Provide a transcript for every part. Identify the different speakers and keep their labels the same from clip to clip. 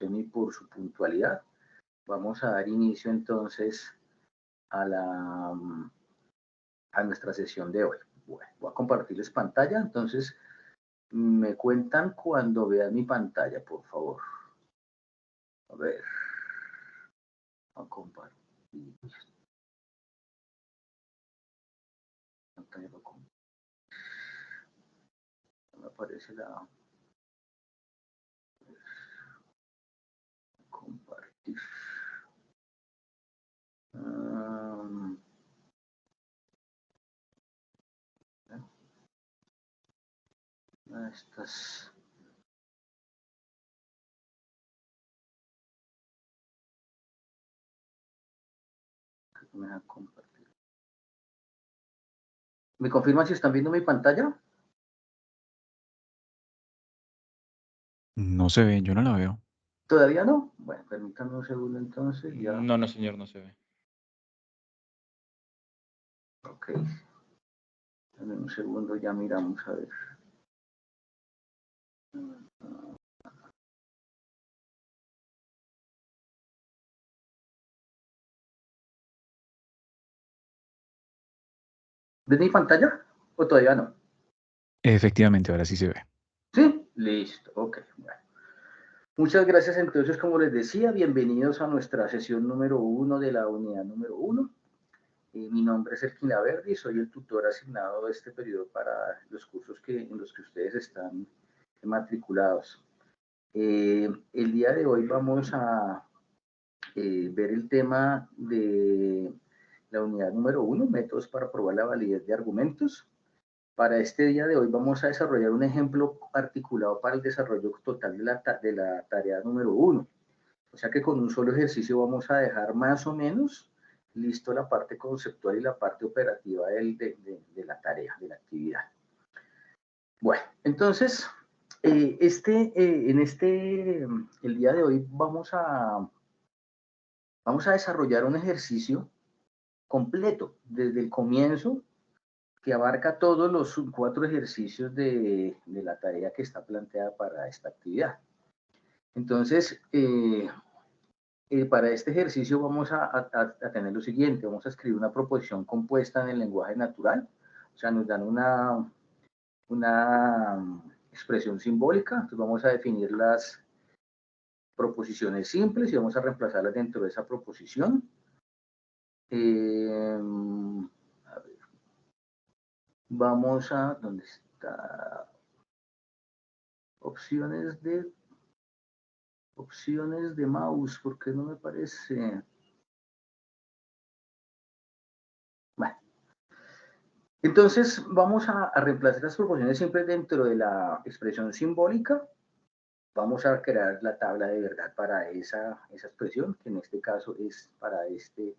Speaker 1: atención y por su puntualidad. Vamos a dar inicio entonces a nuestra sesión de hoy. Bueno, voy a compartirles pantalla, entonces me cuentan cuando vean mi pantalla, por favor. A ver, voy a compartir. Pantalla para compartir. Me aparece la... Compartir. Estas... Me deja compartir. ¿Me confirman si están viendo mi pantalla?
Speaker 2: No se ve, yo no la veo.
Speaker 1: ¿Todavía no? Bueno, permítanme un segundo entonces. Ya.
Speaker 3: No, no, señor, no se ve.
Speaker 1: Ok. En un segundo ya miramos a ver. ¿Ves mi pantalla? ¿O todavía no?
Speaker 2: Efectivamente, ahora sí se ve.
Speaker 1: ¿Sí? Listo. Ok. Bueno. Muchas gracias entonces, como les decía, bienvenidos a nuestra sesión número 1 de la unidad número 1. Mi nombre es Elkin Laverdi y soy el tutor asignado de este periodo para los cursos en los que ustedes están matriculados. El día de hoy vamos a ver el tema de la unidad número 1, métodos para probar la validez de argumentos. Para este día de hoy vamos a desarrollar un ejemplo articulado para el desarrollo total de la tarea número 1. O sea que con un solo ejercicio vamos a dejar más o menos listo la parte conceptual y la parte operativa de la tarea, de la actividad. Bueno, entonces, el día de hoy vamos a desarrollar un ejercicio completo desde el comienzo que abarca todos los 4 ejercicios de la tarea que está planteada para esta actividad. Entonces, para este ejercicio vamos a tener lo siguiente, vamos a escribir una proposición compuesta en el lenguaje natural, o sea, nos dan una expresión simbólica, entonces vamos a definir las proposiciones simples y vamos a reemplazarlas dentro de esa proposición. A ver, vamos a, ¿dónde está? Opciones de mouse, ¿por qué no me parece? Bueno, entonces vamos a reemplazar las proporciones simples dentro de la expresión simbólica. Vamos a crear la tabla de verdad para esa expresión, que en este caso es para este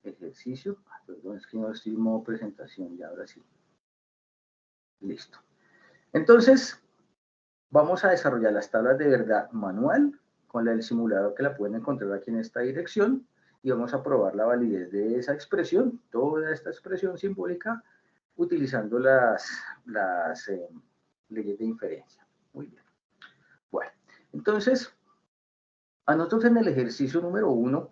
Speaker 1: ejercicio. Perdón, es que no estoy en modo presentación, ya ahora sí. Listo. Entonces, vamos a desarrollar las tablas de verdad manual con el simulador que la pueden encontrar aquí en esta dirección y vamos a probar la validez de esa expresión, toda esta expresión simbólica, utilizando las leyes de inferencia. Muy bien. Bueno, entonces, a nosotros en el ejercicio número 1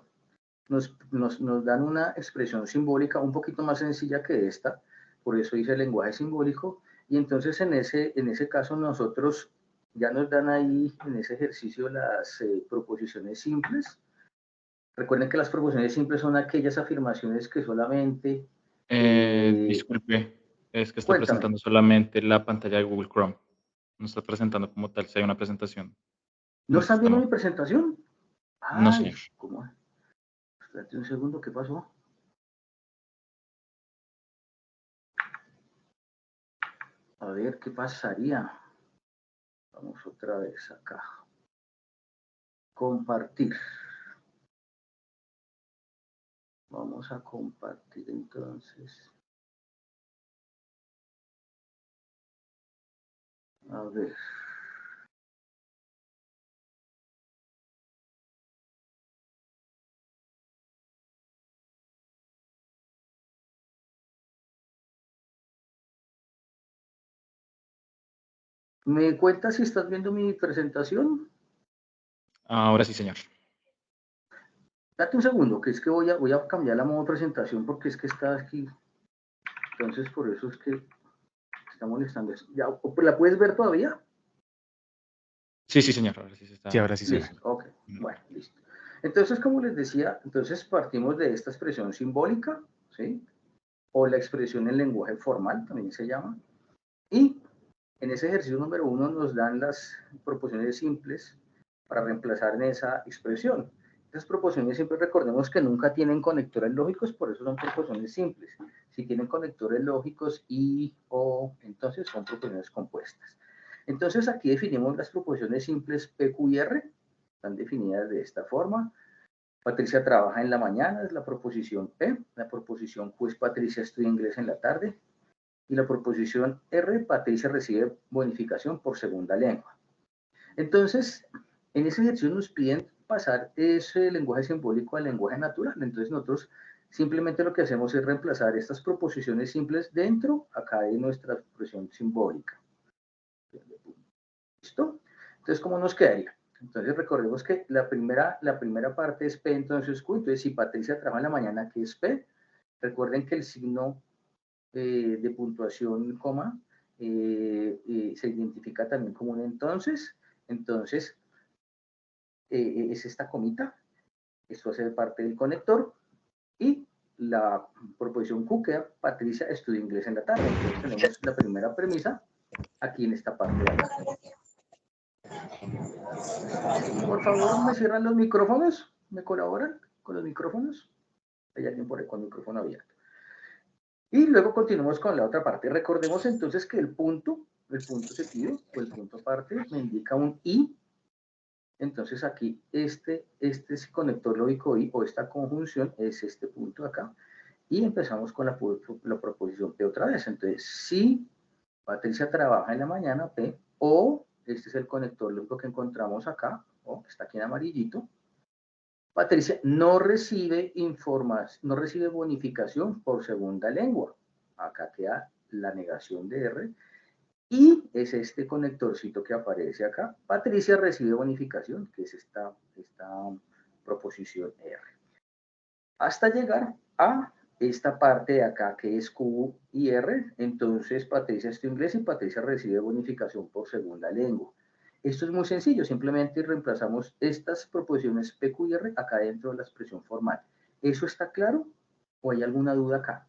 Speaker 1: nos dan una expresión simbólica un poquito más sencilla que esta, por eso dice lenguaje simbólico, y entonces en ese caso nosotros ya nos dan ahí en ese ejercicio las proposiciones simples. Recuerden que las proposiciones simples son aquellas afirmaciones que solamente...
Speaker 3: Disculpe, es que está
Speaker 1: Cuéntame.
Speaker 3: presentando solamente la pantalla de Google Chrome. No está presentando como tal si hay una presentación
Speaker 1: ¿No
Speaker 3: en el
Speaker 1: están viendo
Speaker 3: sistema.
Speaker 1: mi presentación?
Speaker 3: No,
Speaker 1: Ay,
Speaker 3: señor.
Speaker 1: ¿cómo? Espérate un segundo, ¿qué pasó? A ver, ¿qué pasaría? Vamos otra vez acá. Compartir. Vamos a compartir entonces. A ver. ¿Me cuentas si estás viendo mi presentación?
Speaker 3: Ahora sí, señor.
Speaker 1: Date un segundo, que es que voy a cambiar la modo presentación porque es que está aquí. Entonces, por eso es que está molestando eso. ¿Ya, la puedes ver todavía?
Speaker 3: Sí, sí, señor. Ahora sí se está.
Speaker 2: Sí, ahora sí se ve.
Speaker 1: Listo, ok. Bueno, listo. Entonces, como les decía, entonces partimos de esta expresión simbólica, ¿sí? O la expresión en lenguaje formal, también se llama. Y en ese ejercicio número 1 nos dan las proposiciones simples para reemplazar en esa expresión. Esas proposiciones simples, recordemos que nunca tienen conectores lógicos, por eso son proposiciones simples. Si tienen conectores lógicos y o, entonces son proposiciones compuestas. Entonces aquí definimos las proposiciones simples P, Q y R, están definidas de esta forma. Patricia trabaja en la mañana, es la proposición P. La proposición Q es Patricia estudia inglés en la tarde. Y la proposición R, Patricia recibe bonificación por segunda lengua. Entonces, en ese ejercicio nos piden pasar ese lenguaje simbólico al lenguaje natural. Entonces, nosotros simplemente lo que hacemos es reemplazar estas proposiciones simples dentro, acá de nuestra expresión simbólica. ¿Listo? Entonces, ¿cómo nos quedaría? Entonces, recordemos que la primera parte es P, entonces Q. Entonces, si Patricia trabaja en la mañana, ¿qué es P? Recuerden que el signo de puntuación, coma, se identifica también como un entonces. Entonces, es esta comita. Esto hace parte del conector. Y la proposición Q queda, Patricia estudia inglés en la tarde. Entonces, tenemos la primera premisa aquí en esta parte de acá. Por favor, ¿me cierran los micrófonos? ¿Me colaboran con los micrófonos? Hay alguien por ahí con el micrófono abierto. Y luego continuamos con la otra parte. Recordemos entonces que el punto seguido o el punto aparte me indica un I. Entonces aquí este conector lógico I o esta conjunción es este punto acá. Y empezamos con la proposición P otra vez. Entonces, si Patricia trabaja en la mañana, P, o este es el conector lógico que encontramos acá, o que está aquí en amarillito. Patricia no recibe no recibe bonificación por segunda lengua. Acá queda la negación de R. Y es este conectorcito que aparece acá. Patricia recibe bonificación, que es esta proposición R. Hasta llegar a esta parte de acá, que es Q y R. Entonces, Patricia estudia inglés y Patricia recibe bonificación por segunda lengua. Esto es muy sencillo, simplemente reemplazamos estas proposiciones P, Q y R acá dentro de la expresión formal. ¿Eso está claro? ¿O hay alguna duda acá?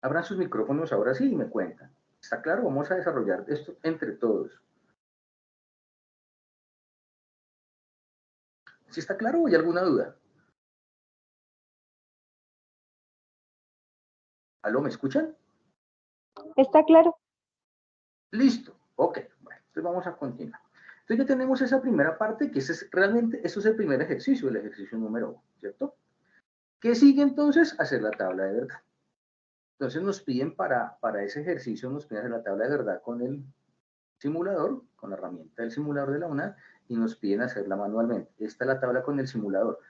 Speaker 1: Abran sus micrófonos ahora sí y me cuentan. ¿Está claro? Vamos a desarrollar esto entre todos. ¿Sí está claro o hay alguna duda? ¿Aló, me escuchan?
Speaker 4: Está claro.
Speaker 1: Listo. Ok. Bueno, entonces vamos a continuar. Entonces ya tenemos esa primera parte, que realmente eso es el primer ejercicio, el ejercicio número 1, ¿cierto? ¿Qué sigue entonces? Hacer la tabla de verdad. Entonces nos piden para ese ejercicio, nos piden hacer la tabla de verdad con el simulador, con la herramienta del simulador de la UNAD, y nos piden hacerla manualmente. Esta es la tabla con el simulador.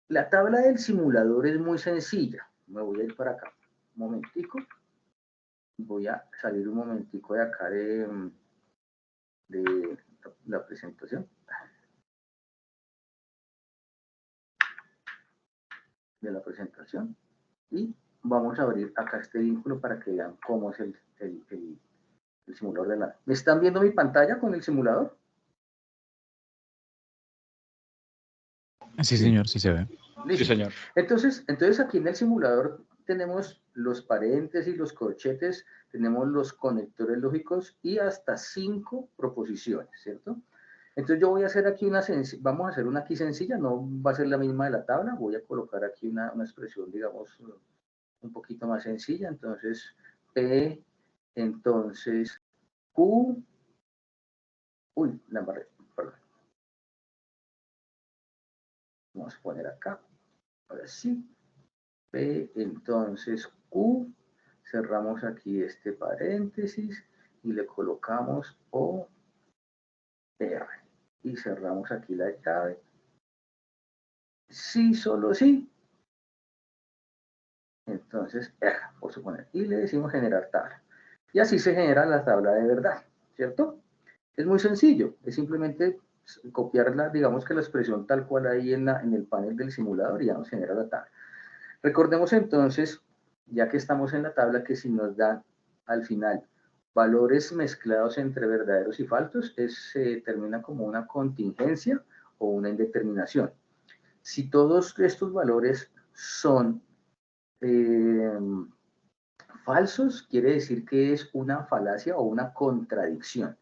Speaker 1: La tabla del simulador es muy sencilla. Me voy a ir para acá. Un momentico. Voy a salir un momentico de acá de la presentación. De la presentación. Y vamos a abrir acá este vínculo para que vean cómo es el simulador de la... ¿Me están viendo mi pantalla con el simulador?
Speaker 2: Sí, señor, sí se ve.
Speaker 1: Listo.
Speaker 3: Sí, señor.
Speaker 1: Entonces aquí en el simulador tenemos los paréntesis, los corchetes, tenemos los conectores lógicos y hasta 5 proposiciones, ¿cierto? Entonces yo voy a hacer aquí vamos a hacer una aquí sencilla, no va a ser la misma de la tabla, voy a colocar aquí una expresión, digamos, un poquito más sencilla. Entonces, P, entonces Q, uy, la embarré, perdón. Vamos a poner acá, ahora sí. P, entonces Q, cerramos aquí este paréntesis y le colocamos O, R. Y cerramos aquí la llave. Sí, solo sí. Entonces, por suponer, y le decimos generar tabla. Y así se genera la tabla de verdad, ¿cierto? Es muy sencillo, es simplemente copiarla, digamos que la expresión tal cual ahí en el panel del simulador y ya nos genera la tabla. Recordemos entonces, ya que estamos en la tabla, que si nos dan al final valores mezclados entre verdaderos y falsos, se termina como una contingencia o una indeterminación. Si todos estos valores son falsos, quiere decir que es una falacia o una contradicción.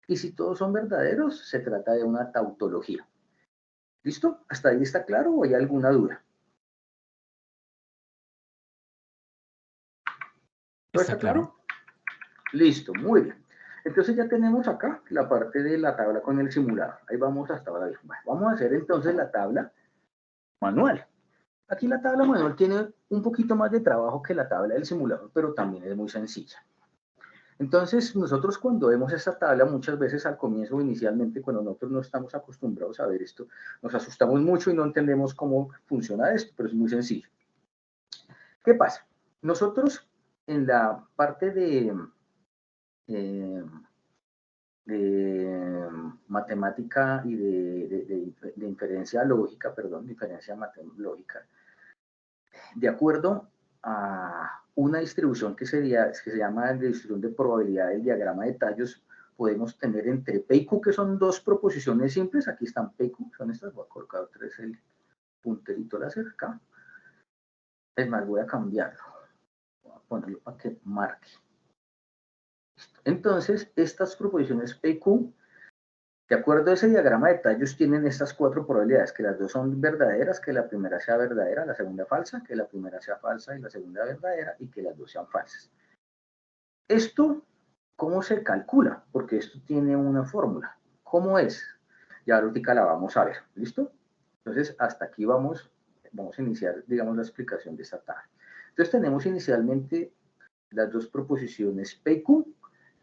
Speaker 1: Y si todos son verdaderos, se trata de una tautología. ¿Listo? ¿Hasta ahí está claro o hay alguna duda? ¿Todo está claro? Listo, muy bien. Entonces ya tenemos acá la parte de la tabla con el simulador. Ahí vamos hasta ahora. Bueno, vamos a hacer entonces la tabla manual. Aquí la tabla manual tiene un poquito más de trabajo que la tabla del simulador, pero también es muy sencilla. Entonces, nosotros cuando vemos esta tabla, muchas veces al comienzo o inicialmente, cuando nosotros no estamos acostumbrados a ver esto, nos asustamos mucho y no entendemos cómo funciona esto, pero es muy sencillo. ¿Qué pasa? Nosotros en la parte de matemática y de inferencia lógica, perdón, diferencia lógica, de acuerdo a una distribución que se llama la distribución de probabilidad del diagrama de tallos, podemos tener entre P y Q, que son dos proposiciones simples. Aquí están P y Q, son estas. Voy a colocar otra vez el punterito láser acá. Es más, voy a cambiarlo. Voy a ponerlo para que marque. Entonces, estas proposiciones P y Q, de acuerdo a ese diagrama de tallos, tienen estas cuatro probabilidades, que las dos son verdaderas, que la primera sea verdadera, la segunda falsa, que la primera sea falsa y la segunda verdadera, y que las dos sean falsas. Esto, ¿cómo se calcula? Porque esto tiene una fórmula. ¿Cómo es? Ya ahorita la vamos a ver, ¿listo? Entonces, hasta aquí vamos a iniciar, digamos, la explicación de esta tabla. Entonces, tenemos inicialmente las dos proposiciones P y Q,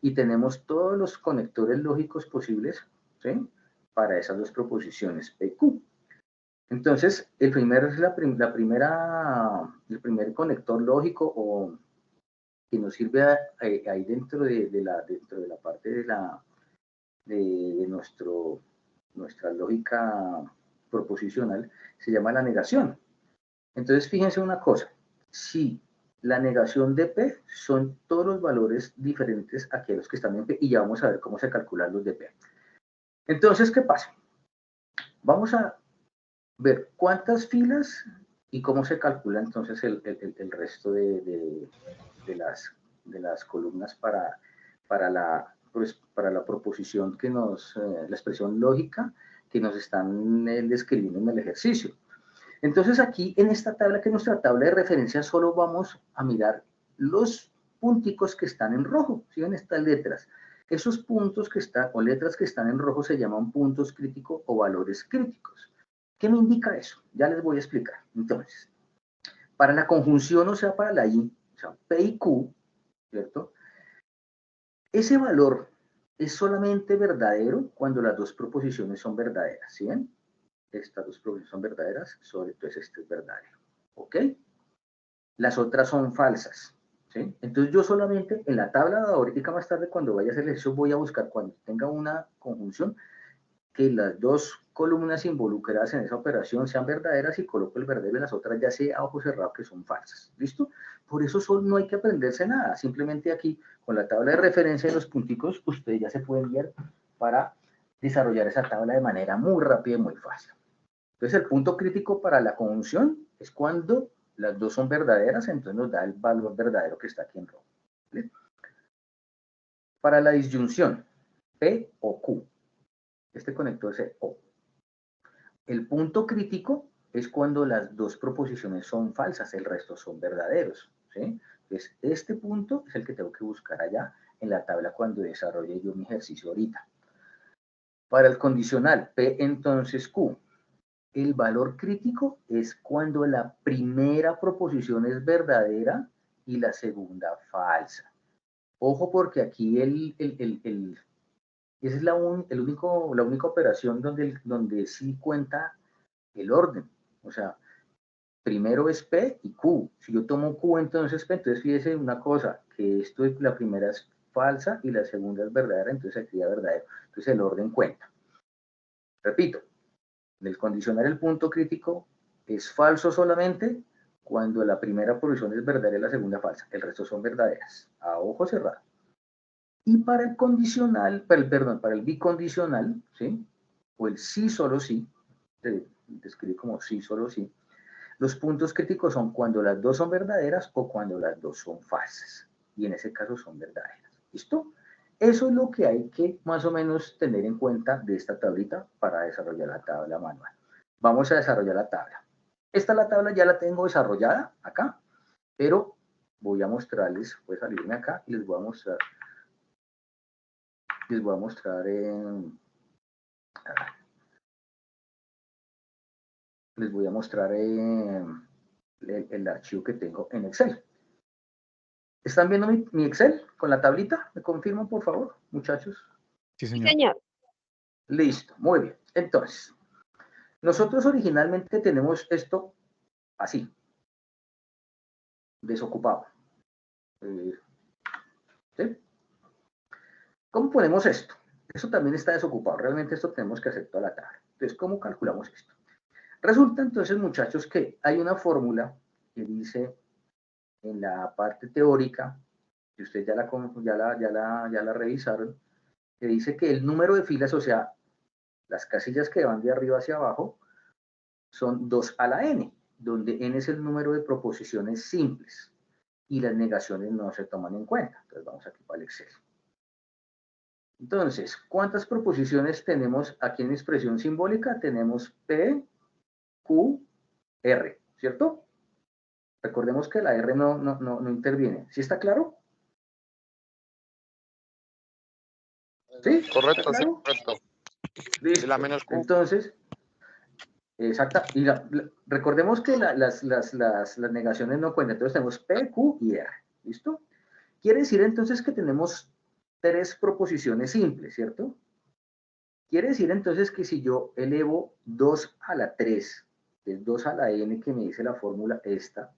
Speaker 1: y tenemos todos los conectores lógicos posibles, ¿sí? Para esas dos proposiciones P y Q. Entonces, el primer conector lógico o que nos sirve ahí dentro de la parte de nuestra lógica proposicional, se llama la negación. Entonces, fíjense una cosa, si la negación de P son todos los valores diferentes a los que están en P, y ya vamos a ver cómo se calculan los de P. Entonces, ¿qué pasa? Vamos a ver cuántas filas y cómo se calcula entonces el resto de las columnas para la proposición que la expresión lógica que nos están describiendo en el ejercicio. Entonces aquí en esta tabla, que es nuestra tabla de referencia, solo vamos a mirar los punticos que están en rojo. ¿Sí ven estas letras? Esos puntos que están, o letras que están en rojo, se llaman puntos críticos o valores críticos. ¿Qué me indica eso? Ya les voy a explicar. Entonces, para la conjunción, o sea, para la I, o sea, P y Q, ¿cierto? Ese valor es solamente verdadero cuando las dos proposiciones son verdaderas, ¿sí ven? Estas dos proposiciones son verdaderas, entonces este es verdadero, ¿ok? Las otras son falsas, ¿sí? Entonces yo solamente en la tabla de ahorita más tarde, cuando vaya a hacer el ejercicio, voy a buscar cuando tenga una conjunción que las dos columnas involucradas en esa operación sean verdaderas y coloco el verdadero y las otras ya sea a ojo cerrado que son falsas. ¿Listo? Por eso no hay que aprenderse nada. Simplemente aquí, con la tabla de referencia y los punticos, ustedes ya se pueden guiar para desarrollar esa tabla de manera muy rápida y muy fácil. Entonces, el punto crítico para la conjunción es cuando las dos son verdaderas, entonces nos da el valor verdadero que está aquí en rojo. ¿Listo? Para la disyunción, P o Q, este conector es O. El punto crítico es cuando las dos proposiciones son falsas, el resto son verdaderos, ¿sí? Entonces, este punto es el que tengo que buscar allá en la tabla cuando desarrolle yo mi ejercicio ahorita. Para el condicional P entonces Q, el valor crítico es cuando la primera proposición es verdadera y la segunda falsa. Ojo, porque aquí esa es la única operación donde sí cuenta el orden. O sea, primero es P y Q. Si yo tomo Q, entonces P. Entonces fíjese una cosa, que esto es la primera falsa y la segunda es verdadera, entonces aquí es verdadero. Entonces el orden cuenta. Repito, en el condicional el punto crítico es falso solamente cuando la primera posición es verdadera y la segunda falsa. El resto son verdaderas, a ojo cerrado. Y para el condicional, para el bicondicional, ¿sí? O el sí, solo sí, se describe como sí, solo sí, los puntos críticos son cuando las dos son verdaderas o cuando las dos son falsas. Y en ese caso son verdaderas. ¿Listo? Eso es lo que hay que más o menos tener en cuenta de esta tablita para desarrollar la tabla manual. Vamos a desarrollar la tabla. Esta la tabla ya la tengo desarrollada acá, pero voy a mostrarles, voy a salirme acá y les voy a mostrar el archivo que tengo en Excel. ¿Están viendo mi Excel con la tablita? ¿Me confirman, por favor, muchachos?
Speaker 2: Sí,
Speaker 4: Sí,
Speaker 2: señor.
Speaker 4: señor.
Speaker 1: Listo, muy bien. Entonces, nosotros originalmente tenemos esto así, desocupado. ¿Sí? ¿Cómo ponemos esto? Eso también está desocupado. Realmente esto tenemos que hacer toda la tabla. Entonces, ¿cómo calculamos esto? Resulta entonces, muchachos, que hay una fórmula que dice en la parte teórica, que ustedes ya la revisaron, que dice que el número de filas, o sea, las casillas que van de arriba hacia abajo, son 2 a la n, donde n es el número de proposiciones simples y las negaciones no se toman en cuenta. Entonces vamos aquí para el Excel. Entonces, ¿cuántas proposiciones tenemos aquí en expresión simbólica? Tenemos P, Q, R, ¿cierto? Recordemos que la R no interviene. ¿Sí está claro? ¿Sí?
Speaker 5: Correcto, sí,
Speaker 1: claro?
Speaker 5: correcto.
Speaker 1: Listo.
Speaker 5: Y la menos Q.
Speaker 1: Entonces, exacta. Y recordemos que las negaciones no cuentan. Entonces tenemos P, Q y R. ¿Listo? Quiere decir entonces que tenemos 3 proposiciones simples, ¿cierto? Quiere decir entonces que si yo elevo 2 a la 3, que es 2 a la n que me dice la fórmula esta,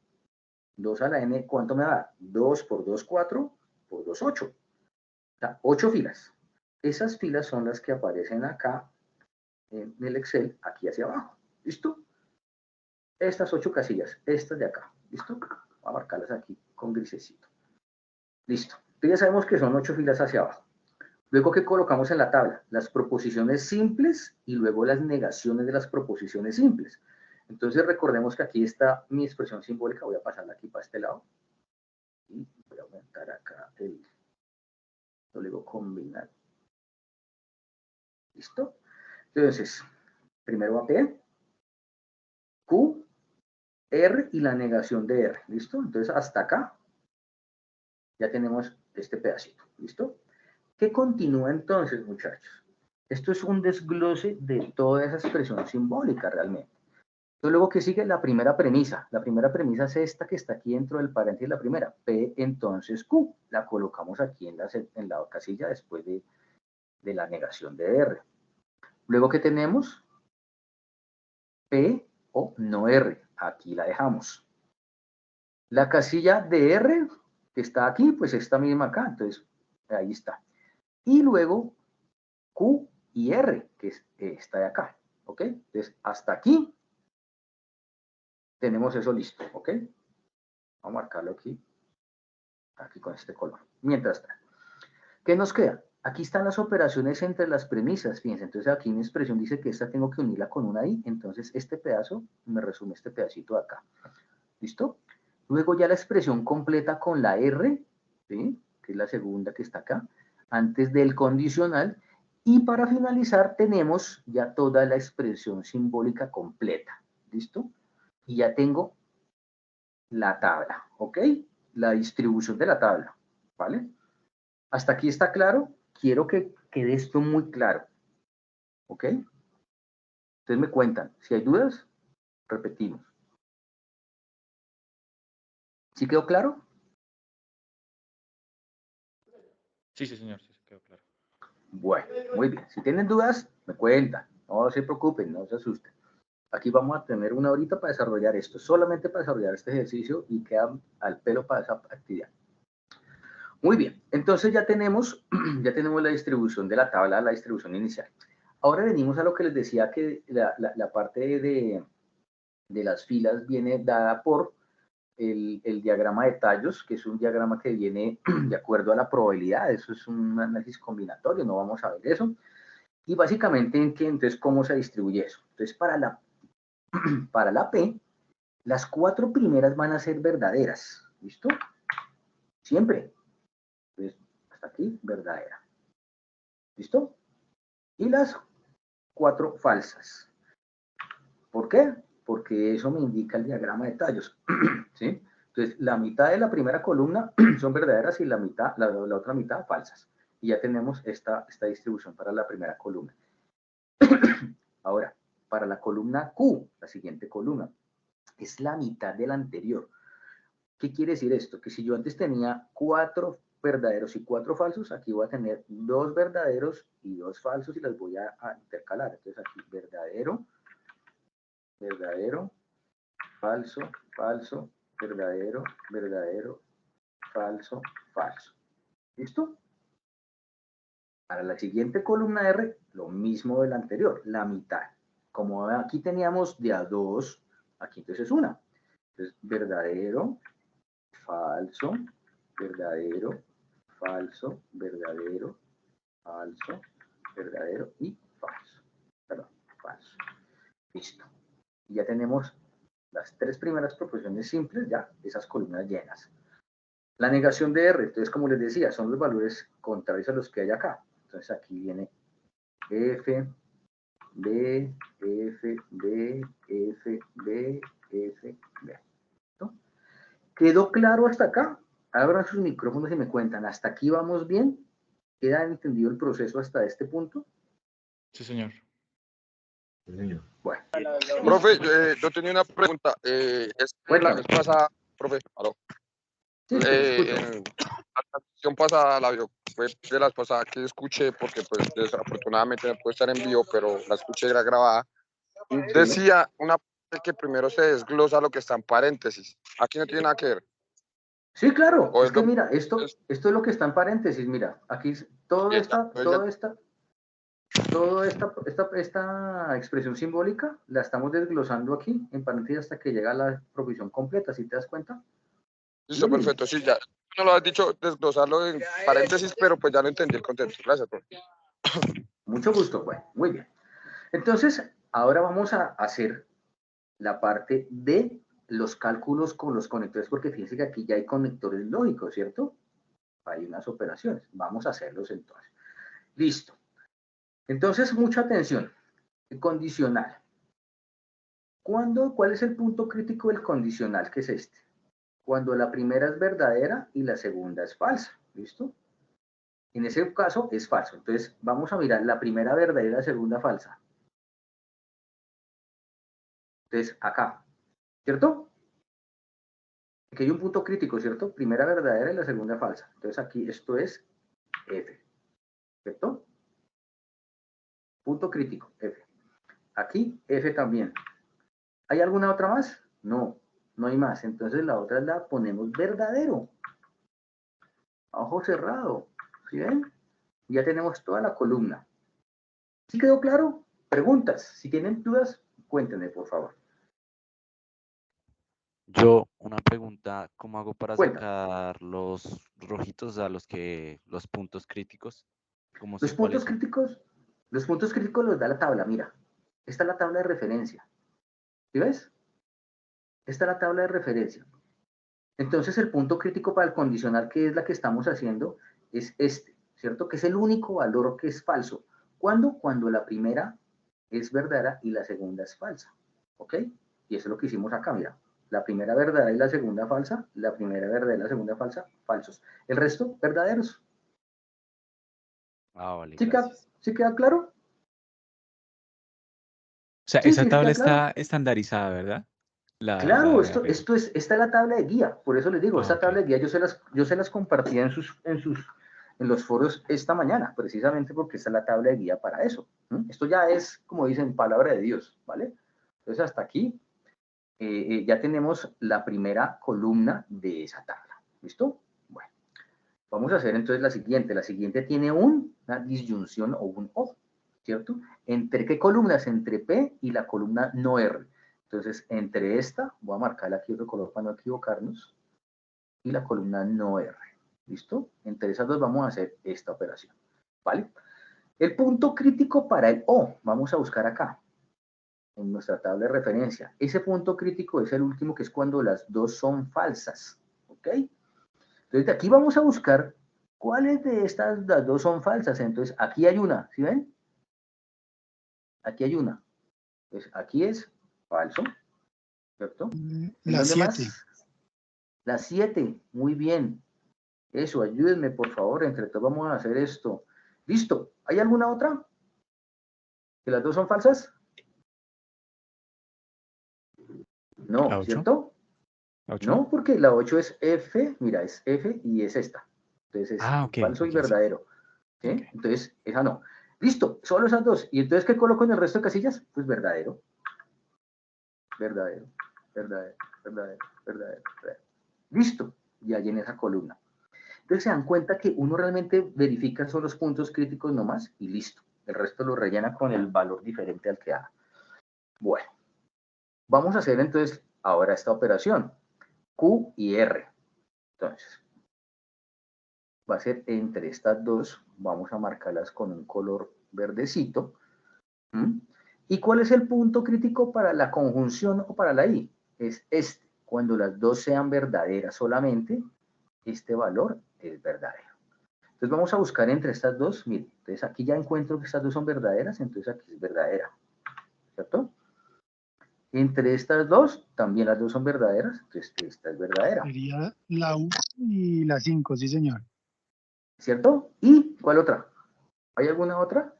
Speaker 1: 2 a la n, ¿cuánto me da? 2 por 2, 4, por 2, 8. O sea, 8 filas. Esas filas son las que aparecen acá en el Excel, aquí hacia abajo. ¿Listo? Estas 8 casillas, estas de acá. ¿Listo? Voy a marcarlas aquí con grisecito. Listo. Entonces ya sabemos que son 8 filas hacia abajo. Luego, ¿qué colocamos en la tabla? Las proposiciones simples y luego las negaciones de las proposiciones simples. Entonces recordemos que aquí está mi expresión simbólica. Voy a pasarla aquí para este lado. Y voy a aumentar acá luego combinar. ¿Listo? Entonces, primero va P, Q, R y la negación de R. ¿Listo? Entonces, hasta acá ya tenemos este pedacito. ¿Listo? ¿Qué continúa entonces, muchachos? Esto es un desglose de toda esa expresión simbólica realmente. Entonces, luego, ¿qué sigue? La primera premisa. La primera premisa es esta que está aquí dentro del paréntesis, la primera. P, entonces Q. La colocamos aquí en la casilla después de la negación de R. Luego, ¿qué tenemos? P o no R. Aquí la dejamos. La casilla de R que está aquí, pues esta misma acá. Entonces, ahí está. Y luego, Q y R, que es esta de acá. ¿Ok? Entonces, hasta aquí tenemos eso listo. ¿Ok? Vamos a marcarlo aquí con este color. Mientras tanto, ¿qué nos queda? Aquí están las operaciones entre las premisas. Fíjense, entonces aquí mi expresión dice que esta tengo que unirla con una i, entonces este pedazo me resume este pedacito de acá. ¿Listo? Luego ya la expresión completa con la R, ¿sí? Que es la segunda que está acá, antes del condicional. Y para finalizar tenemos ya toda la expresión simbólica completa. ¿Listo? Y ya tengo la tabla, ¿ok? La distribución de la tabla, ¿vale? ¿Hasta aquí está claro? Quiero que quede esto muy claro, ¿ok? Ustedes me cuentan. Si hay dudas, repetimos. ¿Sí quedó claro?
Speaker 3: Sí, sí, señor, sí, quedó claro.
Speaker 1: Bueno, muy bien. Si tienen dudas, me cuentan. No se preocupen, no se asusten. Aquí vamos a tener una horita para desarrollar esto, solamente para desarrollar este ejercicio y quedan al pelo para esa actividad. Muy bien, entonces ya tenemos la distribución de la tabla, la distribución inicial. Ahora venimos a lo que les decía, que la parte de las filas viene dada por el diagrama de tallos, que es un diagrama que viene de acuerdo a la probabilidad. Eso es un análisis combinatorio, no vamos a ver eso. Y básicamente, entonces, ¿cómo se distribuye eso? Entonces, para la P, las 4 primeras van a ser verdaderas, ¿listo? Siempre. Entonces, hasta aquí, verdadera. ¿Listo? Y las 4 falsas. ¿Por qué? Porque eso me indica el diagrama de tallos. ¿Sí? Entonces, la mitad de la primera columna son verdaderas y la otra mitad falsas. Y ya tenemos esta distribución para la primera columna. Ahora, para la columna Q, la siguiente columna, es la mitad de la anterior. ¿Qué quiere decir esto? Que si yo antes tenía 4 verdaderos y 4 falsos, aquí voy a tener 2 verdaderos y 2 falsos y las voy a intercalar. Entonces aquí verdadero, verdadero, falso, falso, verdadero, verdadero, falso, falso. ¿Listo? Para la siguiente columna R, lo mismo de la anterior, la mitad. Como aquí teníamos de a 2, aquí entonces es una. Entonces, verdadero, falso, verdadero, falso, verdadero, falso, verdadero y falso. Perdón, falso. Listo. Y ya tenemos las 3 primeras proposiciones simples, ya esas columnas llenas. La negación de R, entonces, como les decía, son los valores contrarios a los que hay acá. Entonces, aquí viene F, B, F, B, F, B, F, B. ¿No? ¿Quedó claro hasta acá? Abran sus micrófonos y me cuentan, ¿hasta aquí vamos bien? ¿Queda entendido el proceso hasta este punto?
Speaker 3: Sí, señor.
Speaker 5: Sí, señor.
Speaker 1: Bueno.
Speaker 6: Profe, yo tenía una pregunta. La vez pasada, profe, aló.
Speaker 1: Sí, te escucho.
Speaker 6: La transmisión pasada, fue de las pasadas que escuché, porque pues desafortunadamente no puede estar en vivo, pero la escuché grabada. Decía una parte que primero se desglosa lo que está en paréntesis. Aquí no tiene nada que ver.
Speaker 1: Sí, claro.
Speaker 6: O
Speaker 1: Es que mira, esto es lo que está en paréntesis. Mira, aquí toda esta expresión simbólica la estamos desglosando aquí en paréntesis hasta que llega a la proposición completa. ¿Sí te das cuenta?
Speaker 6: Listo, perfecto. Sí, ya. No lo has dicho desglosarlo en paréntesis, pero pues ya lo entendí el contexto. Gracias, profe.
Speaker 1: Mucho gusto. Bueno, muy bien. Entonces, ahora vamos a hacer la parte de los cálculos con los conectores, porque fíjense que aquí ya hay conectores lógicos, ¿cierto? Hay unas operaciones. Vamos a hacerlos entonces. Listo. Entonces, mucha atención. El condicional. ¿Cuál es el punto crítico del condicional, que es este? Cuando la primera es verdadera y la segunda es falsa. ¿Listo? En ese caso es falso. Entonces, vamos a mirar la primera verdadera y la segunda falsa. Entonces, acá. ¿Cierto? Aquí hay un punto crítico, ¿cierto? Primera verdadera y la segunda falsa. Entonces, aquí esto es F. ¿Cierto? Punto crítico, F. Aquí, F también. ¿Hay alguna otra más? No, no hay más. Entonces, la otra la ponemos verdadero. A ojo cerrado. ¿Sí ven? Ya tenemos toda la columna. ¿Sí quedó claro? Preguntas. Si tienen dudas, cuéntenme, por favor.
Speaker 2: Yo, una pregunta, ¿cómo hago para
Speaker 1: Cuéntame.
Speaker 2: sacar los rojitos a los puntos críticos? ¿Cómo sé
Speaker 1: Los
Speaker 2: cuáles
Speaker 1: puntos
Speaker 2: son?
Speaker 1: críticos los da la tabla, mira. Esta es la tabla de referencia. ¿Sí ves? Esta es la tabla de referencia. Entonces, el punto crítico para el condicional, que es la que estamos haciendo, es este, ¿cierto? Que es el único valor que es falso. ¿Cuándo? Cuando la primera es verdadera y la segunda es falsa. ¿Ok? Y eso es lo que hicimos acá, mira. La primera verdadera y la segunda falsa, la primera verdadera y la segunda falsa, falsos. El resto, verdaderos.
Speaker 2: Ah, vale,
Speaker 1: ¿Sí queda,
Speaker 2: gracias.
Speaker 1: ¿sí queda claro?
Speaker 2: O sea,
Speaker 1: Sí,
Speaker 2: esa
Speaker 1: sí,
Speaker 2: tabla
Speaker 1: queda claro.
Speaker 2: está estandarizada, ¿verdad?
Speaker 1: Claro,
Speaker 2: La gráfica.
Speaker 1: esta es la tabla de guía. Por eso les digo,
Speaker 2: Ah,
Speaker 1: esta
Speaker 2: ok.
Speaker 1: tabla de guía yo se las compartí en los foros esta mañana, precisamente porque esta es la tabla de guía para eso. Esto ya es, como dicen, palabra de Dios, ¿vale? Entonces, hasta aquí ya tenemos la primera columna de esa tabla. ¿Listo? Bueno. Vamos a hacer entonces la siguiente. La siguiente tiene una disyunción o un O, ¿cierto? ¿Entre qué columnas? Entre P y la columna no R. Entonces, entre esta, voy a marcar aquí otro color para no equivocarnos, y la columna no R. ¿Listo? Entre esas dos vamos a hacer esta operación. ¿Vale? El punto crítico para el O, vamos a buscar acá, en nuestra tabla de referencia. Ese punto crítico es el último, que es cuando las dos son falsas. ¿Ok? Entonces, de aquí vamos a buscar cuáles de estas las dos son falsas. Entonces, aquí hay una, ¿sí ven? Aquí hay una. Entonces, aquí es falso, ¿cierto? ¿En
Speaker 7: La
Speaker 1: dónde
Speaker 7: 7.
Speaker 1: más? La 7, muy bien. Eso, ayúdenme, por favor, entre todos vamos a hacer esto. Listo. ¿Hay alguna otra? ¿Que las dos son falsas? No,
Speaker 2: ¿La 8?
Speaker 1: ¿cierto?
Speaker 2: ¿La 8?
Speaker 1: No, porque la 8 es F, mira, es F y es esta. Entonces es
Speaker 2: Ah, ok.
Speaker 1: falso y
Speaker 2: Ok, sí.
Speaker 1: verdadero. ¿Sí?
Speaker 2: Ok.
Speaker 1: Entonces, esa no. Listo, solo esas dos. ¿Y entonces qué coloco en el resto de casillas? Pues verdadero. Verdadero, verdadero, verdadero, verdadero, verdadero. Listo, ya llené esa columna. Entonces se dan cuenta que uno realmente verifica son los puntos críticos nomás y listo. El resto lo rellena con el valor diferente al que haga. Bueno, vamos a hacer entonces ahora esta operación. Q y R. Entonces, va a ser entre estas dos. Vamos a marcarlas con un color verdecito. ¿Mm? ¿Y cuál es el punto crítico para la conjunción o para la I? Es este. Cuando las dos sean verdaderas solamente, este valor es verdadero. Entonces vamos a buscar entre estas dos. Miren, entonces aquí ya encuentro que estas dos son verdaderas, entonces aquí es verdadera. ¿Cierto? Entre estas dos, también las dos son verdaderas, entonces esta es verdadera.
Speaker 7: Sería la 1 y la 5, sí, señor.
Speaker 1: ¿Cierto? ¿Y cuál otra? ¿Hay alguna otra?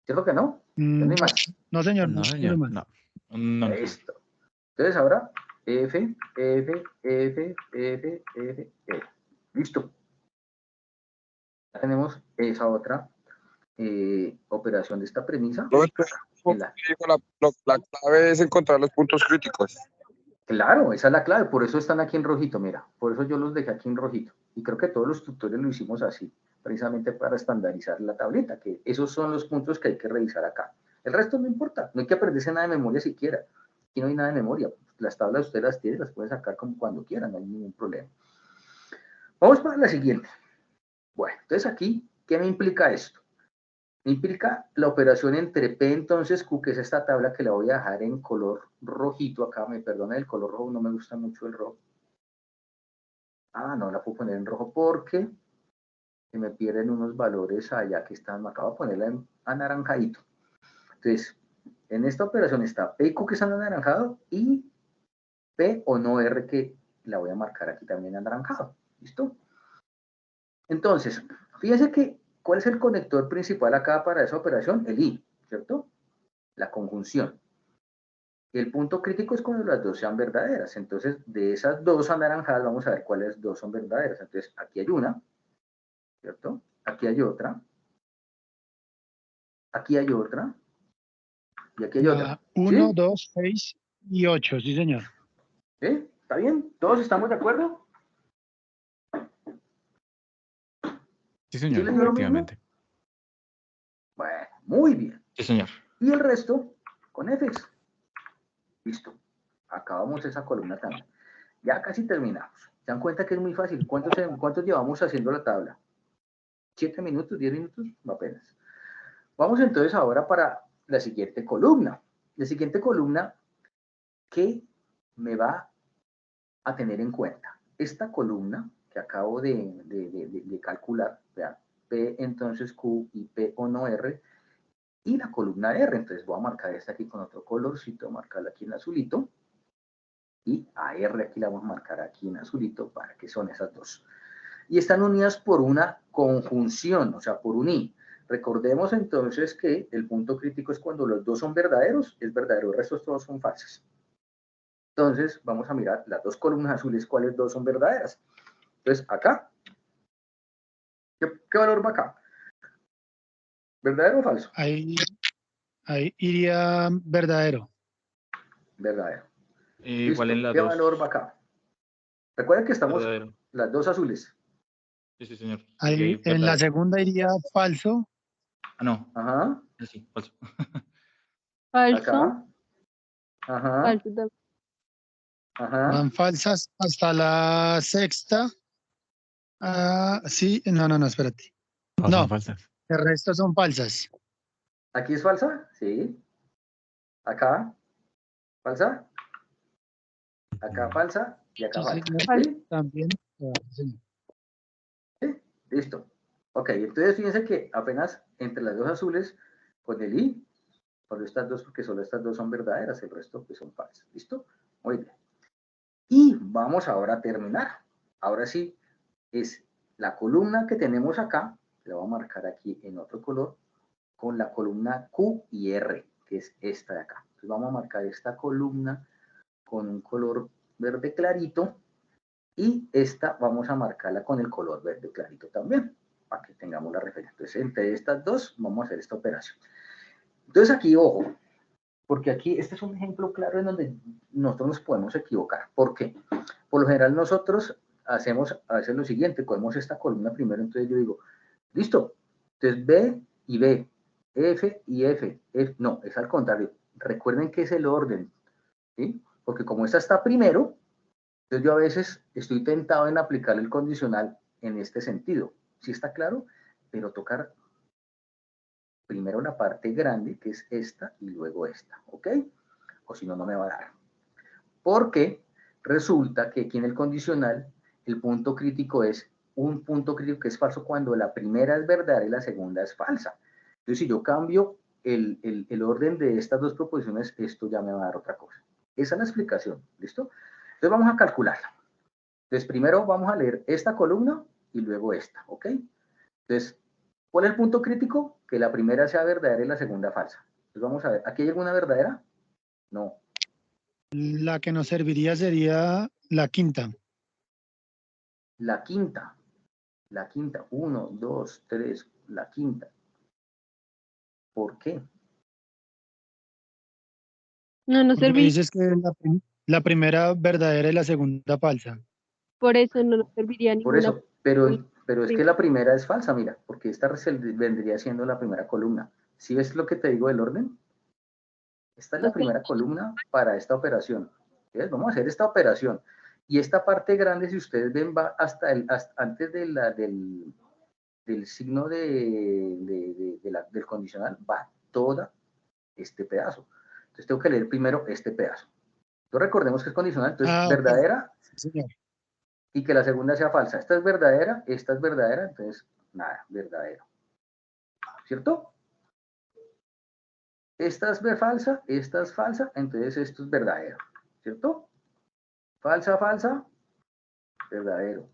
Speaker 1: ¿Cierto que no? Ya no hay más.
Speaker 7: No, señor.
Speaker 2: No,
Speaker 7: No,
Speaker 2: señor.
Speaker 7: más.
Speaker 2: No.
Speaker 3: No.
Speaker 1: Listo. Entonces ahora, F, F, F, F, F, F. Listo. Ya tenemos esa otra operación de esta premisa.
Speaker 6: Roberto,
Speaker 1: En la,
Speaker 6: la clave es encontrar los puntos críticos.
Speaker 1: claro, esa es la clave, por eso están aquí en rojito, mira. Por eso yo los dejé aquí en rojito. Y creo que todos los tutores lo hicimos así, precisamente para estandarizar la tableta, que esos son los puntos que hay que revisar acá. El resto no importa, no hay que aprenderse nada de memoria siquiera. Aquí no hay nada de memoria. Las tablas ustedes las tienen, las pueden sacar como cuando quieran, no hay ningún problema. Vamos para la siguiente. Bueno, entonces aquí, ¿qué me implica esto? Me implica la operación entre P entonces Q, que es esta tabla que la voy a dejar en color rojito acá. Me perdona el color rojo, no me gusta mucho el rojo. Ah, no la puedo poner en rojo porque se me pierden unos valores allá que están. Me acabo de ponerla en anaranjadito. Entonces, en esta operación está P y Q que están anaranjado y P o no R que la voy a marcar aquí también anaranjado. ¿Listo? Entonces, fíjense que, ¿cuál es el conector principal acá para esa operación? El I, ¿cierto? La conjunción. El punto crítico es cuando las dos sean verdaderas. Entonces, de esas dos anaranjadas, vamos a ver cuáles dos son verdaderas. Entonces, aquí hay una, ¿cierto? Aquí hay otra. Aquí hay otra. Y aquí hay otra.
Speaker 7: 1,
Speaker 1: ¿Sí?
Speaker 7: 2, 6 y 8, sí, señor.
Speaker 1: ¿Sí? ¿Está bien? ¿Todos estamos de acuerdo?
Speaker 2: Sí,
Speaker 1: ¿Sí
Speaker 2: señor.
Speaker 1: les dio lo mismo?
Speaker 2: Efectivamente.
Speaker 1: Bueno, muy bien.
Speaker 3: Sí, señor.
Speaker 1: Y el resto con Fs. Listo. Acabamos esa columna también. Ya casi terminamos. ¿Se dan cuenta que es muy fácil? ¿Cuántos llevamos haciendo la tabla? ¿7 minutos? ¿10 minutos? Apenas. Vamos entonces ahora para la siguiente columna. La siguiente columna, ¿qué me va a tener en cuenta? Esta columna que acabo de calcular, vean, P entonces Q y P o no R, y la columna R. Entonces voy a marcar esta aquí con otro colorcito, marcarla aquí en azulito, y a R aquí la vamos a marcar aquí en azulito para que son esas dos. Y están unidas por una conjunción, o sea, por un I. Recordemos entonces que el punto crítico es cuando los dos son verdaderos, es verdadero, el resto todos son falsos. Entonces, vamos a mirar las dos columnas azules, cuáles dos son verdaderas. Entonces, acá, ¿qué valor va acá? ¿Verdadero o falso?
Speaker 7: Ahí iría verdadero.
Speaker 1: Verdadero.
Speaker 3: Igual
Speaker 1: Listo.
Speaker 3: en las
Speaker 1: ¿Qué
Speaker 3: dos.
Speaker 1: valor va acá? Recuerden que estamos
Speaker 3: Verdadero.
Speaker 1: las dos azules.
Speaker 3: Sí, sí, señor.
Speaker 7: Ahí,
Speaker 3: Ok,
Speaker 7: en la
Speaker 3: verdadero.
Speaker 7: segunda iría falso.
Speaker 3: Ah, no.
Speaker 1: Ajá,
Speaker 3: Sí, falso.
Speaker 4: Falso.
Speaker 1: acá. Ajá,
Speaker 4: Falso también.
Speaker 1: ajá.
Speaker 7: Van falsas hasta la sexta. Sí, no, espérate.
Speaker 2: Todas
Speaker 7: No.
Speaker 2: son falsas.
Speaker 7: El resto son falsas.
Speaker 1: ¿Aquí es falsa? Sí. Acá, falsa. Acá falsa y acá
Speaker 7: Sí,
Speaker 1: falsa.
Speaker 7: señor.
Speaker 1: ¿Sí?
Speaker 7: También. Señor.
Speaker 1: ¿Sí? Listo. Ok, entonces fíjense que apenas entre las dos azules, con el I, solo estas dos, porque solo estas dos son verdaderas, el resto pues son falsas. ¿Listo? Muy bien. Y vamos ahora a terminar. Ahora sí, es la columna que tenemos acá, la voy a marcar aquí en otro color, con la columna Q y R, que es esta de acá. Entonces vamos a marcar esta columna con un color verde clarito y esta vamos a marcarla con el color verde clarito también, para que tengamos la referencia. Entonces entre estas dos vamos a hacer esta operación. Entonces aquí, ojo, porque aquí este es un ejemplo claro en donde nosotros nos podemos equivocar. ¿Por qué? Por lo general nosotros hacemos a veces lo siguiente, cogemos esta columna primero, entonces yo digo, listo, entonces B y B, F y F, no, es al contrario, recuerden que es el orden, ¿sí? Porque como esta está primero, entonces yo a veces estoy tentado en aplicar el condicional en este sentido, ¿sí está claro? Pero tocar primero la parte grande, que es esta, y luego esta, ¿ok? O si no, no me va a dar. Porque resulta que aquí en el condicional, el punto crítico es un punto crítico que es falso cuando la primera es verdadera y la segunda es falsa. Entonces, si yo cambio el orden de estas dos proposiciones, esto ya me va a dar otra cosa. Esa es la explicación, ¿listo? Entonces, vamos a calcularla. Entonces, primero vamos a leer esta columna y luego esta, ¿ok? Entonces, ¿cuál es el punto crítico? Que la primera sea verdadera y la segunda falsa. Entonces, vamos a ver, ¿aquí hay alguna verdadera? No.
Speaker 7: La que nos serviría sería la quinta.
Speaker 1: La quinta, 1, 2, 3, la quinta. ¿Por qué?
Speaker 4: No nos
Speaker 7: Porque
Speaker 4: serviría.
Speaker 7: dices que la primera verdadera y la segunda falsa.
Speaker 4: Por eso no nos serviría
Speaker 1: Por
Speaker 4: ninguna.
Speaker 1: eso, pero es que la primera es falsa, mira, porque esta vendría siendo la primera columna. ¿Sí ves lo que te digo del orden? Esta es la
Speaker 4: Ok.
Speaker 1: primera columna para esta operación. ¿Ves? Vamos a hacer esta operación. Y esta parte grande, si ustedes ven, va hasta antes de del signo del condicional, va toda este pedazo. Entonces tengo que leer primero este pedazo. Entonces recordemos que es condicional, entonces
Speaker 7: Ok.
Speaker 1: verdadera
Speaker 7: Sí, señor.
Speaker 1: y que la segunda sea falsa. Esta es verdadera, entonces nada, verdadero. ¿Cierto? Esta es falsa, entonces esto es verdadero. ¿Cierto? Falsa, falsa, verdadero.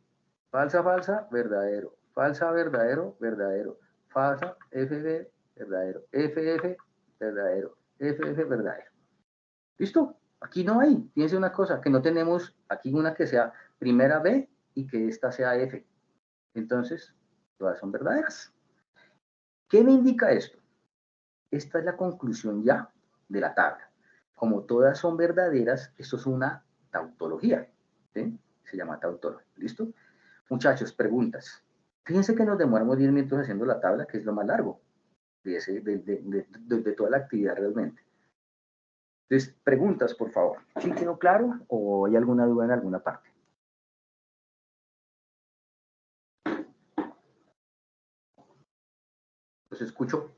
Speaker 1: Falsa, falsa, verdadero. Falsa, verdadero, verdadero. Falsa, FB, verdadero. FF, verdadero. FF, verdadero. ¿Listo? Aquí no hay. Fíjense una cosa, que no tenemos aquí una que sea primera B y que esta sea F. Entonces, todas son verdaderas. ¿Qué me indica esto? Esta es la conclusión ya de la tabla. Como todas son verdaderas, esto es una tautología. ¿Sí? Se llama tautología. ¿Listo? Muchachos, preguntas. Fíjense que nos demoramos 10 minutos haciendo la tabla, que es lo más largo de toda la actividad realmente. Entonces, preguntas, por favor. ¿Sí quedó claro o hay alguna duda en alguna parte? Los escucho.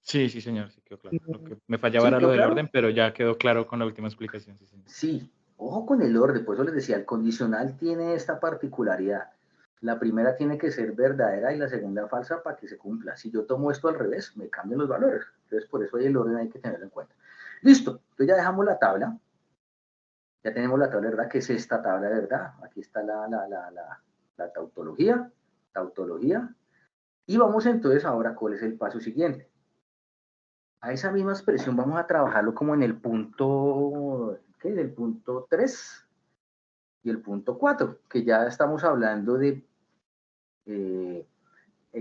Speaker 3: Sí, sí, señor, sí quedó claro. Lo que me fallaba
Speaker 1: ¿Sí
Speaker 3: era lo
Speaker 1: quedó
Speaker 3: del
Speaker 1: claro?
Speaker 3: orden, pero ya quedó claro con la última explicación, sí, señor.
Speaker 1: Sí. Ojo con el orden, por eso les decía, el condicional tiene esta particularidad. La primera tiene que ser verdadera y la segunda falsa para que se cumpla. Si yo tomo esto al revés, me cambian los valores. Entonces, por eso hay el orden, hay que tenerlo en cuenta. Listo. Entonces ya dejamos la tabla. Ya tenemos la tabla, ¿verdad? ¿Qué es esta tabla, verdad? Aquí está la tautología. Y vamos entonces ahora, ¿cuál es el paso siguiente? A esa misma expresión vamos a trabajarlo como en el punto, ¿qué? Del punto 3 y el punto 4, que ya estamos hablando de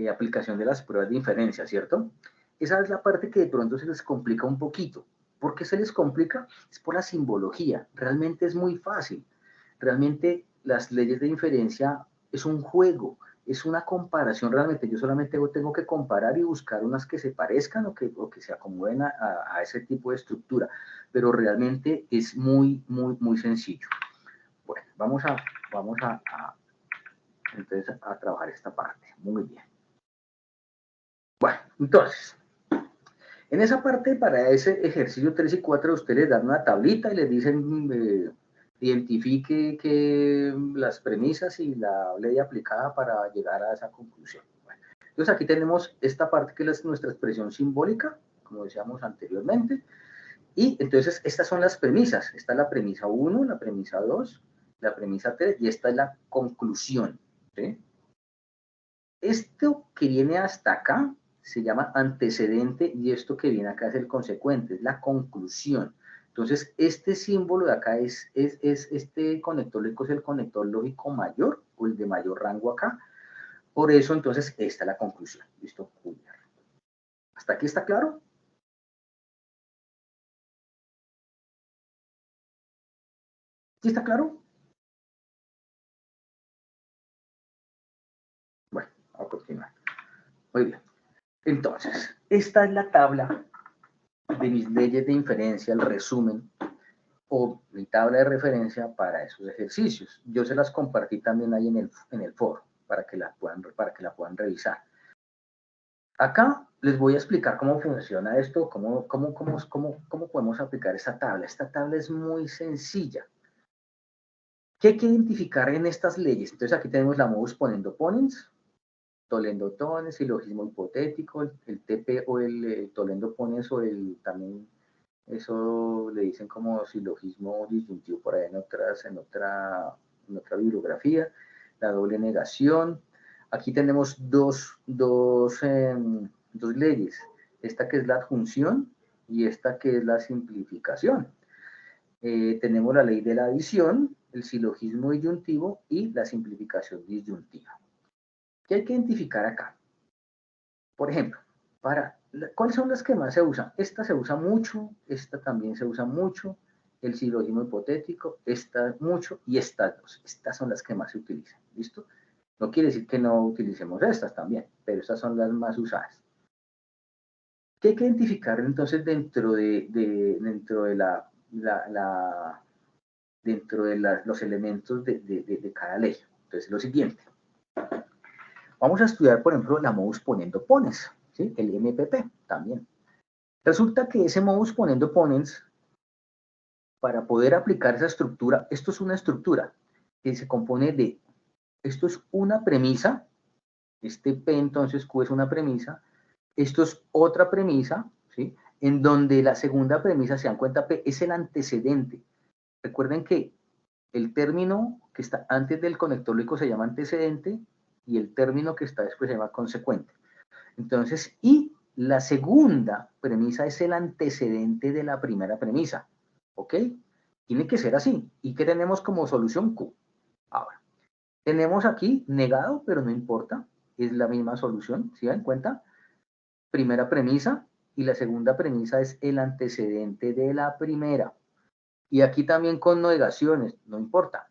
Speaker 1: aplicación de las pruebas de inferencia, ¿cierto? Esa es la parte que de pronto se les complica un poquito. ¿Por qué se les complica? Es por la simbología. Realmente es muy fácil. Realmente las leyes de inferencia es un juego, es una comparación realmente. Yo solamente tengo que comparar y buscar unas que se parezcan o que se acomoden a ese tipo de estructura. Pero realmente es muy, muy, muy sencillo. Bueno, vamos entonces a trabajar esta parte. Muy bien. Bueno, entonces, en esa parte, para ese ejercicio 3 y 4, ustedes les dan una tablita y les dicen, identifique las premisas y la ley aplicada para llegar a esa conclusión. Bueno, entonces aquí tenemos esta parte que es nuestra expresión simbólica, como decíamos anteriormente, y entonces estas son las premisas. Esta es la premisa 1, la premisa 2, la premisa 3, y esta es la conclusión, ¿sí? Esto que viene hasta acá se llama antecedente y esto que viene acá es el consecuente, es la conclusión. Entonces, este símbolo de acá este conector lógico es el conector lógico mayor o el de mayor rango acá. Por eso, entonces, esta es la conclusión. ¿Listo? ¿Hasta aquí está claro? ¿Sí está claro? Bueno, vamos a continuar. Muy bien. Entonces, esta es la tabla de mis leyes de inferencia, el resumen o mi tabla de referencia para esos ejercicios. Yo se las compartí también ahí en el foro para que la puedan revisar. Acá les voy a explicar cómo funciona esto, cómo podemos aplicar esta tabla. Esta tabla es muy sencilla. ¿Qué hay que identificar en estas leyes? Entonces aquí tenemos la modus ponendo ponens, tolendo tones, silogismo hipotético, el TP o el tolendo ponens o también eso le dicen como silogismo disyuntivo por ahí en otra bibliografía, la doble negación. Aquí tenemos dos leyes, esta que es la adjunción y esta que es la simplificación. Tenemos la ley de la adición, el silogismo disyuntivo y la simplificación disyuntiva. ¿Qué hay que identificar acá? Por ejemplo, ¿cuáles son las que más se usan? Esta se usa mucho, esta también se usa mucho, el silogismo hipotético, esta mucho y estas dos. Estas son las que más se utilizan, ¿listo? No quiere decir que no utilicemos estas también, pero estas son las más usadas. ¿Qué hay que identificar entonces dentro de los elementos de cada ley? Entonces, lo siguiente. Vamos a estudiar, por ejemplo, la modus ponendo ponens, ¿sí? El MPP también. Resulta que ese modus ponendo ponens, para poder aplicar esa estructura, esto es una estructura que se compone de, esto es una premisa, este P entonces Q es una premisa, esto es otra premisa, ¿sí? En donde la segunda premisa, se dan cuenta, P es el antecedente. Recuerden que el término que está antes del conector lógico se llama antecedente y el término que está después se llama consecuente. Entonces, y la segunda premisa es el antecedente de la primera premisa, ¿ok? Tiene que ser así. ¿Y qué tenemos como solución? Q. Ahora, tenemos aquí negado, pero no importa, es la misma solución, ¿sí dan cuenta? Primera premisa y la segunda premisa es el antecedente de la primera. Y aquí también con negaciones, no importa.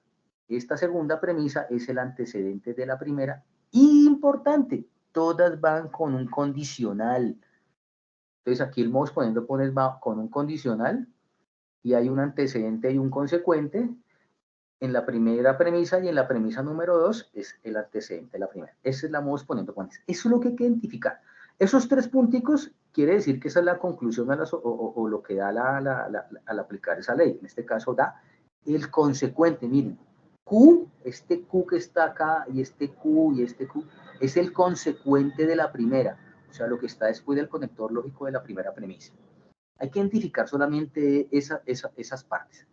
Speaker 1: Esta segunda premisa es el antecedente de la primera. Importante, todas van con un condicional. Entonces aquí el modus ponendo ponens va con un condicional y hay un antecedente y un consecuente. En la primera premisa y en la premisa número 2 es el antecedente de la primera. Esa es la modus ponendo ponens. Eso es lo que hay que identificar. Esos tres punticos quiere decir que esa es la conclusión o lo que da al aplicar esa ley. En este caso da el consecuente. Miren, Q, este Q que está acá y este Q y este Q, es el consecuente de la primera. O sea, lo que está después del conector lógico de la primera premisa. Hay que identificar solamente esas partes.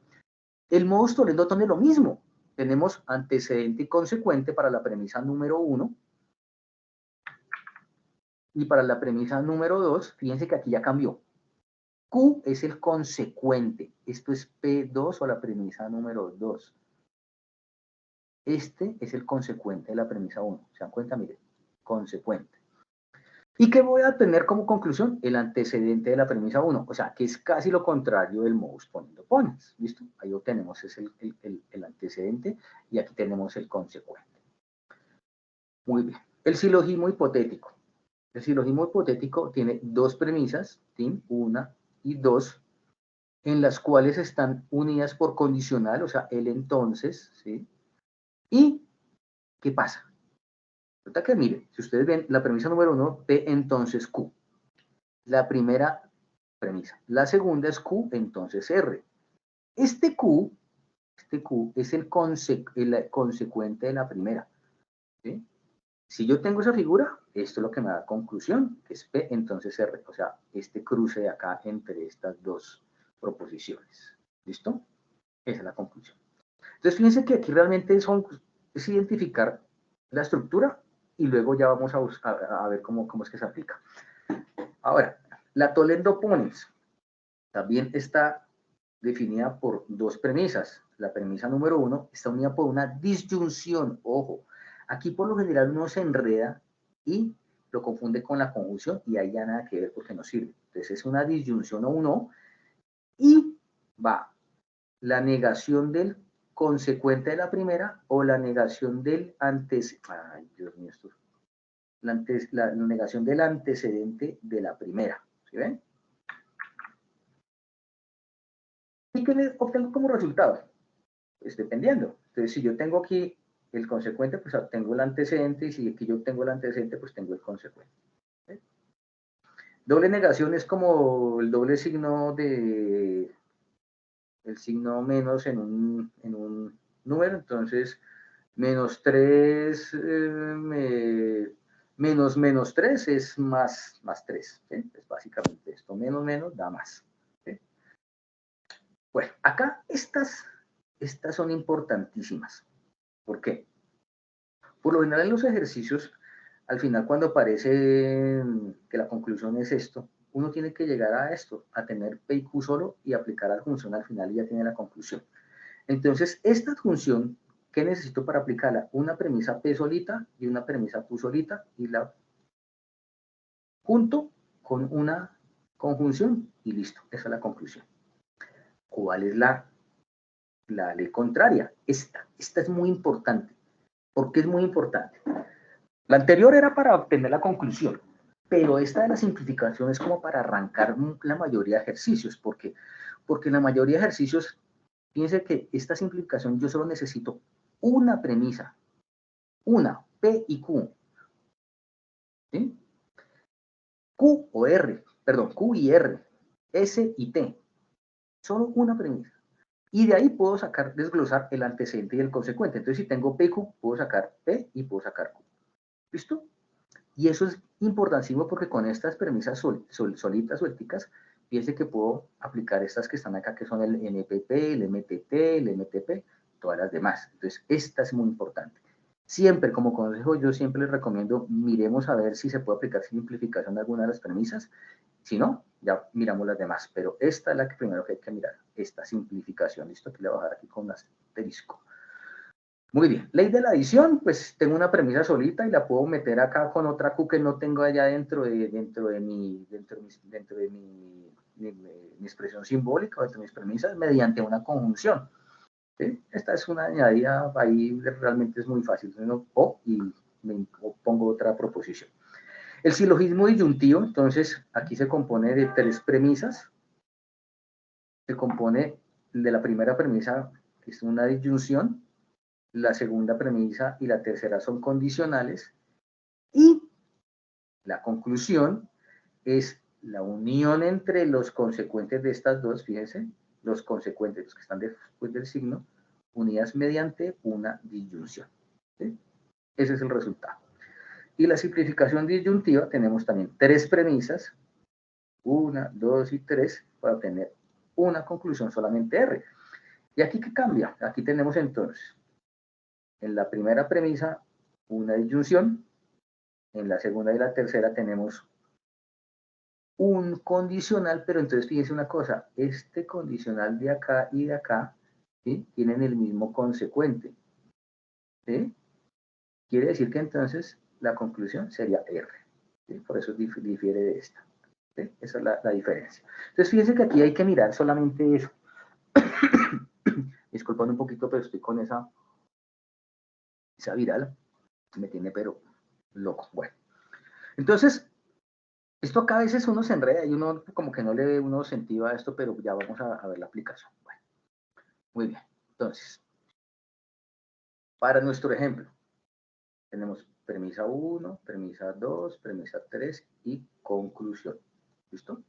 Speaker 1: El modus tollendo es lo mismo. Tenemos antecedente y consecuente para la premisa número 1. Y para la premisa número 2, fíjense que aquí ya cambió. Q es el consecuente. Esto es P2 o la premisa número 2. Este es el consecuente de la premisa 1. ¿Se dan cuenta? Miren, consecuente. ¿Y qué voy a tener como conclusión? El antecedente de la premisa 1, o sea, que es casi lo contrario del modus ponens ponens, ¿listo? Ahí obtenemos el antecedente y aquí tenemos el consecuente. Muy bien. El silogismo hipotético. El silogismo hipotético tiene dos premisas, ¿sí? Una y dos, en las cuales están unidas por condicional, o sea, el entonces, ¿sí? ¿Y qué pasa? Resulta que, miren, si ustedes ven la premisa número 1, P entonces Q. La primera premisa. La segunda es Q entonces R. Este Q es el consecuente de la primera. ¿Sí? Si yo tengo esa figura, esto es lo que me da conclusión, que es P entonces R. O sea, este cruce de acá entre estas dos proposiciones. ¿Listo? Esa es la conclusión. Entonces, fíjense que aquí realmente es identificar la estructura y luego ya vamos a ver cómo es que se aplica. Ahora, la Toledo Ponens también está definida por dos premisas. La premisa número 1 está unida por una disyunción. Ojo, aquí por lo general uno se enreda y lo confunde con la conjunción y ahí ya nada que ver porque no sirve. Entonces es una disyunción o un no y va la negación del consecuente de la primera o la negación del ay, Dios mío, la negación del antecedente de la primera. ¿Sí ven? ¿Y qué le obtengo como resultado? Pues dependiendo. Entonces, si yo tengo aquí el consecuente, pues obtengo el antecedente, y si aquí yo obtengo el antecedente, pues tengo el consecuente. ¿Sí? Doble negación es como el doble signo de el signo menos en un número, entonces menos 3 menos 3 es más 3. ¿Sí? Es básicamente esto, menos da más. ¿Sí? Bueno, acá estas son importantísimas. ¿Por qué? Por lo general en los ejercicios, al final cuando parece que la conclusión es esto, uno tiene que llegar a esto, a tener P y Q solo y aplicar la adjunción al final y ya tiene la conclusión. Entonces, esta adjunción, ¿qué necesito para aplicarla? Una premisa P solita y una premisa Q solita y la junto con una conjunción y listo, esa es la conclusión. ¿Cuál es la ley contraria? Esta es muy importante. ¿Por qué es muy importante? La anterior era para obtener la conclusión, pero esta de la simplificación es como para arrancar la mayoría de ejercicios. ¿Por qué? Porque en la mayoría de ejercicios, fíjense que esta simplificación yo solo necesito una premisa, una, P y Q. ¿Sí? Q o R, perdón, Q y R, S y T. Solo una premisa. Y de ahí puedo desglosar el antecedente y el consecuente. Entonces, si tengo P y Q, puedo sacar P y puedo sacar Q. ¿Listo? Y eso es importantísimo porque con estas premisas solitas, suelticas, fíjense que puedo aplicar estas que están acá, que son el NPP, el MTT, el MTP, todas las demás. Entonces, esta es muy importante. Siempre, como consejo, yo siempre les recomiendo, miremos a ver si se puede aplicar simplificación de alguna de las premisas. Si no, ya miramos las demás. Pero esta es la que primero que hay que mirar, esta simplificación. Listo, que le voy a dejar aquí con un asterisco. Muy bien, ley de la adición, pues tengo una premisa solita y la puedo meter acá con otra Q que no tengo allá dentro de mi expresión simbólica, dentro de mis premisas, mediante una conjunción. ¿Sí? Esta es una añadida, ahí realmente es muy fácil. Y me pongo otra proposición. El silogismo disyuntivo, entonces, aquí se compone de tres premisas. Se compone de la primera premisa, que es una disyunción. La segunda premisa y la tercera son condicionales y la conclusión es la unión entre los consecuentes de estas dos, fíjense, los consecuentes, los que están después del signo, unidas mediante una disyunción. ¿Sí? Ese es el resultado. Y la simplificación disyuntiva tenemos también tres premisas, 1, 2 y 3, para obtener una conclusión solamente R. ¿Y aquí qué cambia? Aquí tenemos entonces en la primera premisa, una disyunción. En la segunda y la tercera tenemos un condicional, pero entonces fíjense una cosa, este condicional de acá y de acá, ¿sí? Tienen el mismo consecuente. ¿Sí? Quiere decir que entonces la conclusión sería R. ¿sí? Por eso difiere de esta. ¿Sí? Esa es la diferencia. Entonces, fíjense que aquí hay que mirar solamente eso. Disculpando un poquito, pero estoy con esa viral. Me tiene pero loco. Bueno, entonces, esto acá a veces uno se enreda y uno como que no le ve uno sentido a esto, pero ya vamos a ver la aplicación. Bueno, muy bien. Entonces, para nuestro ejemplo, tenemos premisa 1, premisa 2, premisa 3 y conclusión. ¿Listo?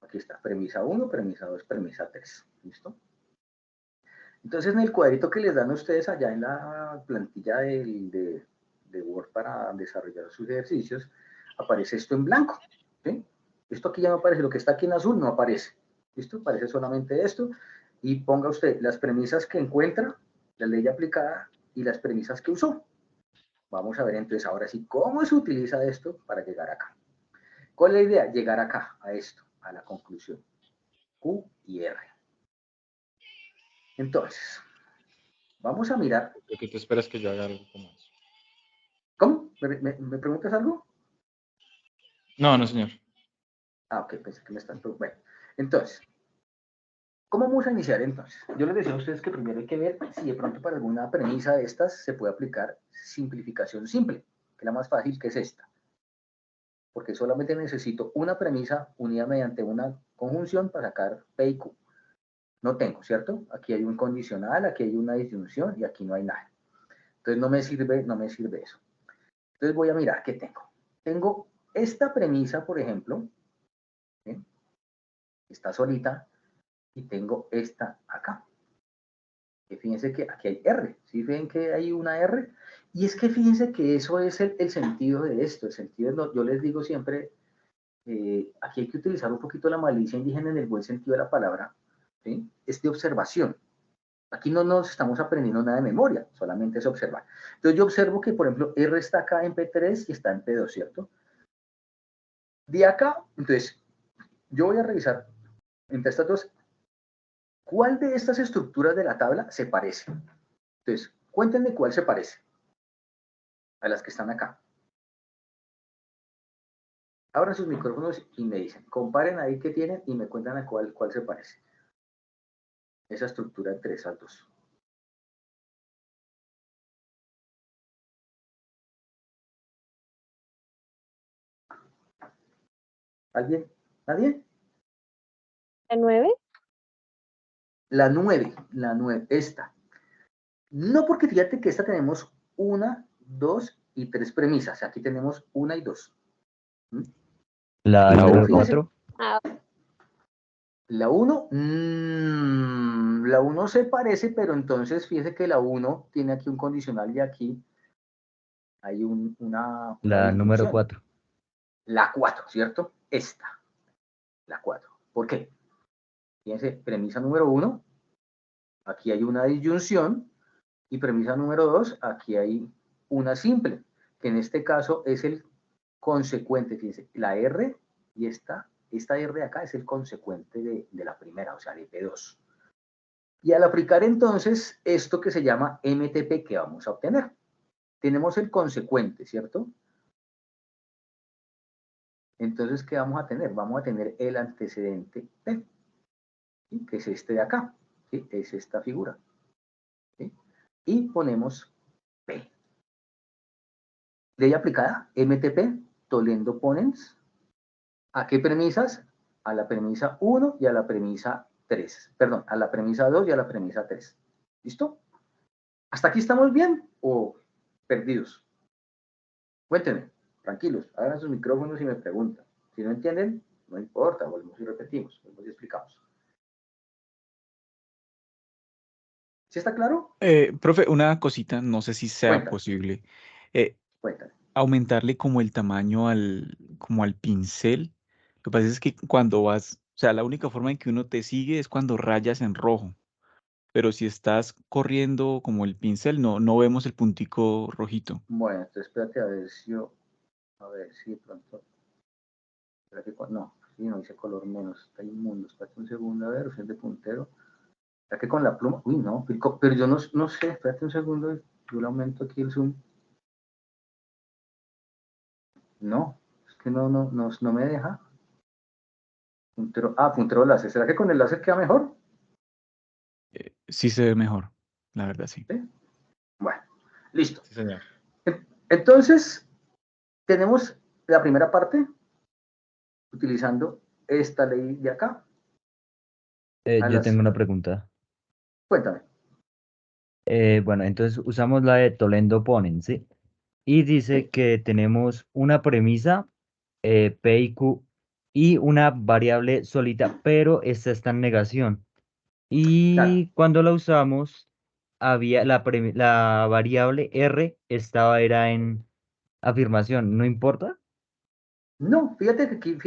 Speaker 1: Aquí está, premisa 1, premisa 2, premisa 3. ¿Listo? Entonces, en el cuadrito que les dan a ustedes allá en la plantilla de Word para desarrollar sus ejercicios, aparece esto en blanco. ¿Sí? Esto aquí ya no aparece, lo que está aquí en azul no aparece. ¿Listo? Aparece solamente esto. Y ponga usted las premisas que encuentra, la ley aplicada y las premisas que usó. Vamos a ver entonces ahora sí cómo se utiliza esto para llegar acá. ¿Cuál es la idea? Llegar acá, a esto, a la conclusión. Q y R. Entonces, vamos a mirar.
Speaker 3: Lo que tú esperas que yo haga algo como eso.
Speaker 1: ¿Cómo? ¿Me preguntas algo?
Speaker 3: No, no, señor.
Speaker 1: Ah, ok, pensé que me están... Bueno, entonces, ¿cómo vamos a iniciar entonces? Yo les decía a ustedes que primero hay que ver si de pronto para alguna premisa de estas se puede aplicar simplificación simple, que es la más fácil, que es esta. Porque solamente necesito una premisa unida mediante una conjunción para sacar P y Q. No tengo, ¿cierto? Aquí hay un condicional, aquí hay una disyunción y aquí no hay nada. Entonces no me sirve eso. Entonces voy a mirar qué tengo. Tengo esta premisa, por ejemplo, ¿sí? Está solita, y tengo esta acá. Que fíjense que aquí hay R, ¿sí ven que hay una R? Y es que fíjense que eso es el sentido de esto, el sentido, yo les digo siempre, aquí hay que utilizar un poquito la malicia indígena en el buen sentido de la palabra, ¿sí? Es de observación. Aquí no nos estamos aprendiendo nada de memoria, solamente es observar. Entonces yo observo que, por ejemplo, R está acá en P3 y está en P2, ¿cierto? De acá, entonces, yo voy a revisar entre estas dos, ¿cuál de estas estructuras de la tabla se parece? Entonces, cuéntenme cuál se parece a las que están acá. Abran sus micrófonos y me dicen, comparen ahí qué tienen y me cuentan a cuál se parece. Esa estructura entre esas dos. ¿Alguien? ¿Nadie?
Speaker 4: ¿La 9?
Speaker 1: La 9, esta. No, porque fíjate que esta tenemos 1, 2 y 3 premisas. Aquí tenemos 1 y 2.
Speaker 2: La número
Speaker 1: Fíjense,
Speaker 2: 4.
Speaker 1: la 1, la 1 se parece, pero entonces fíjese que la 1 tiene aquí un condicional y aquí hay una
Speaker 2: La número
Speaker 1: disyunción.
Speaker 2: 4.
Speaker 1: La 4, ¿cierto? Esta, la 4. ¿Por qué? Fíjense, premisa número 1, aquí hay una disyunción, y premisa número 2, aquí hay una simple, que en este caso es el consecuente, fíjense, la R y esta R de acá es el consecuente de la primera, o sea, de P2. Y al aplicar entonces esto que se llama MTP, ¿qué vamos a obtener? Tenemos el consecuente, ¿cierto? Entonces, ¿qué vamos a tener? Vamos a tener el antecedente P, ¿sí? Que es este de acá, ¿sí? Es esta figura. ¿Sí? Y ponemos P. Ley aplicada, MTP, Toledo Ponens. ¿A qué premisas? A la premisa 1 y a la premisa 3. Perdón, a la premisa 2 y a la premisa 3. ¿Listo? ¿Hasta aquí estamos bien o perdidos? Cuéntenme, tranquilos, abran sus micrófonos y me preguntan. Si no entienden, no importa, volvemos y repetimos, volvemos y explicamos. ¿Sí está claro?
Speaker 8: Profe, una cosita, no sé si sea
Speaker 1: Cuéntame,
Speaker 8: posible.
Speaker 1: cuéntame.
Speaker 8: Aumentarle como el tamaño como al pincel. Lo que pasa es que cuando vas, o sea, la única forma en que uno te sigue es cuando rayas en rojo. Pero si estás corriendo como el pincel, no vemos el puntico rojito.
Speaker 1: Bueno, entonces espérate a ver si yo, a ver si de pronto, espérate, no, sí, no dice color menos, está inmundo, espérate un segundo, a ver, opción de puntero. ¿Será que con la pluma? Uy, no, pero yo no sé, espérate un segundo, yo le aumento aquí el zoom. No, que no me deja. Puntero láser. ¿Será que con el láser queda mejor?
Speaker 8: Sí se ve mejor, la verdad, sí.
Speaker 1: ¿Sí? Bueno, listo.
Speaker 3: Sí, señor.
Speaker 1: Entonces, tenemos la primera parte utilizando esta ley de acá.
Speaker 9: Yo tengo una pregunta.
Speaker 1: Cuéntame.
Speaker 9: Bueno, entonces usamos la de Toledo-Ponens, ¿sí? Y dice que tenemos una premisa, P y Q, y una variable solita, pero esta está en negación. Y
Speaker 1: Claro.
Speaker 9: cuando la usamos, había la variable R era en afirmación, ¿no importa?
Speaker 1: No, fíjate que aquí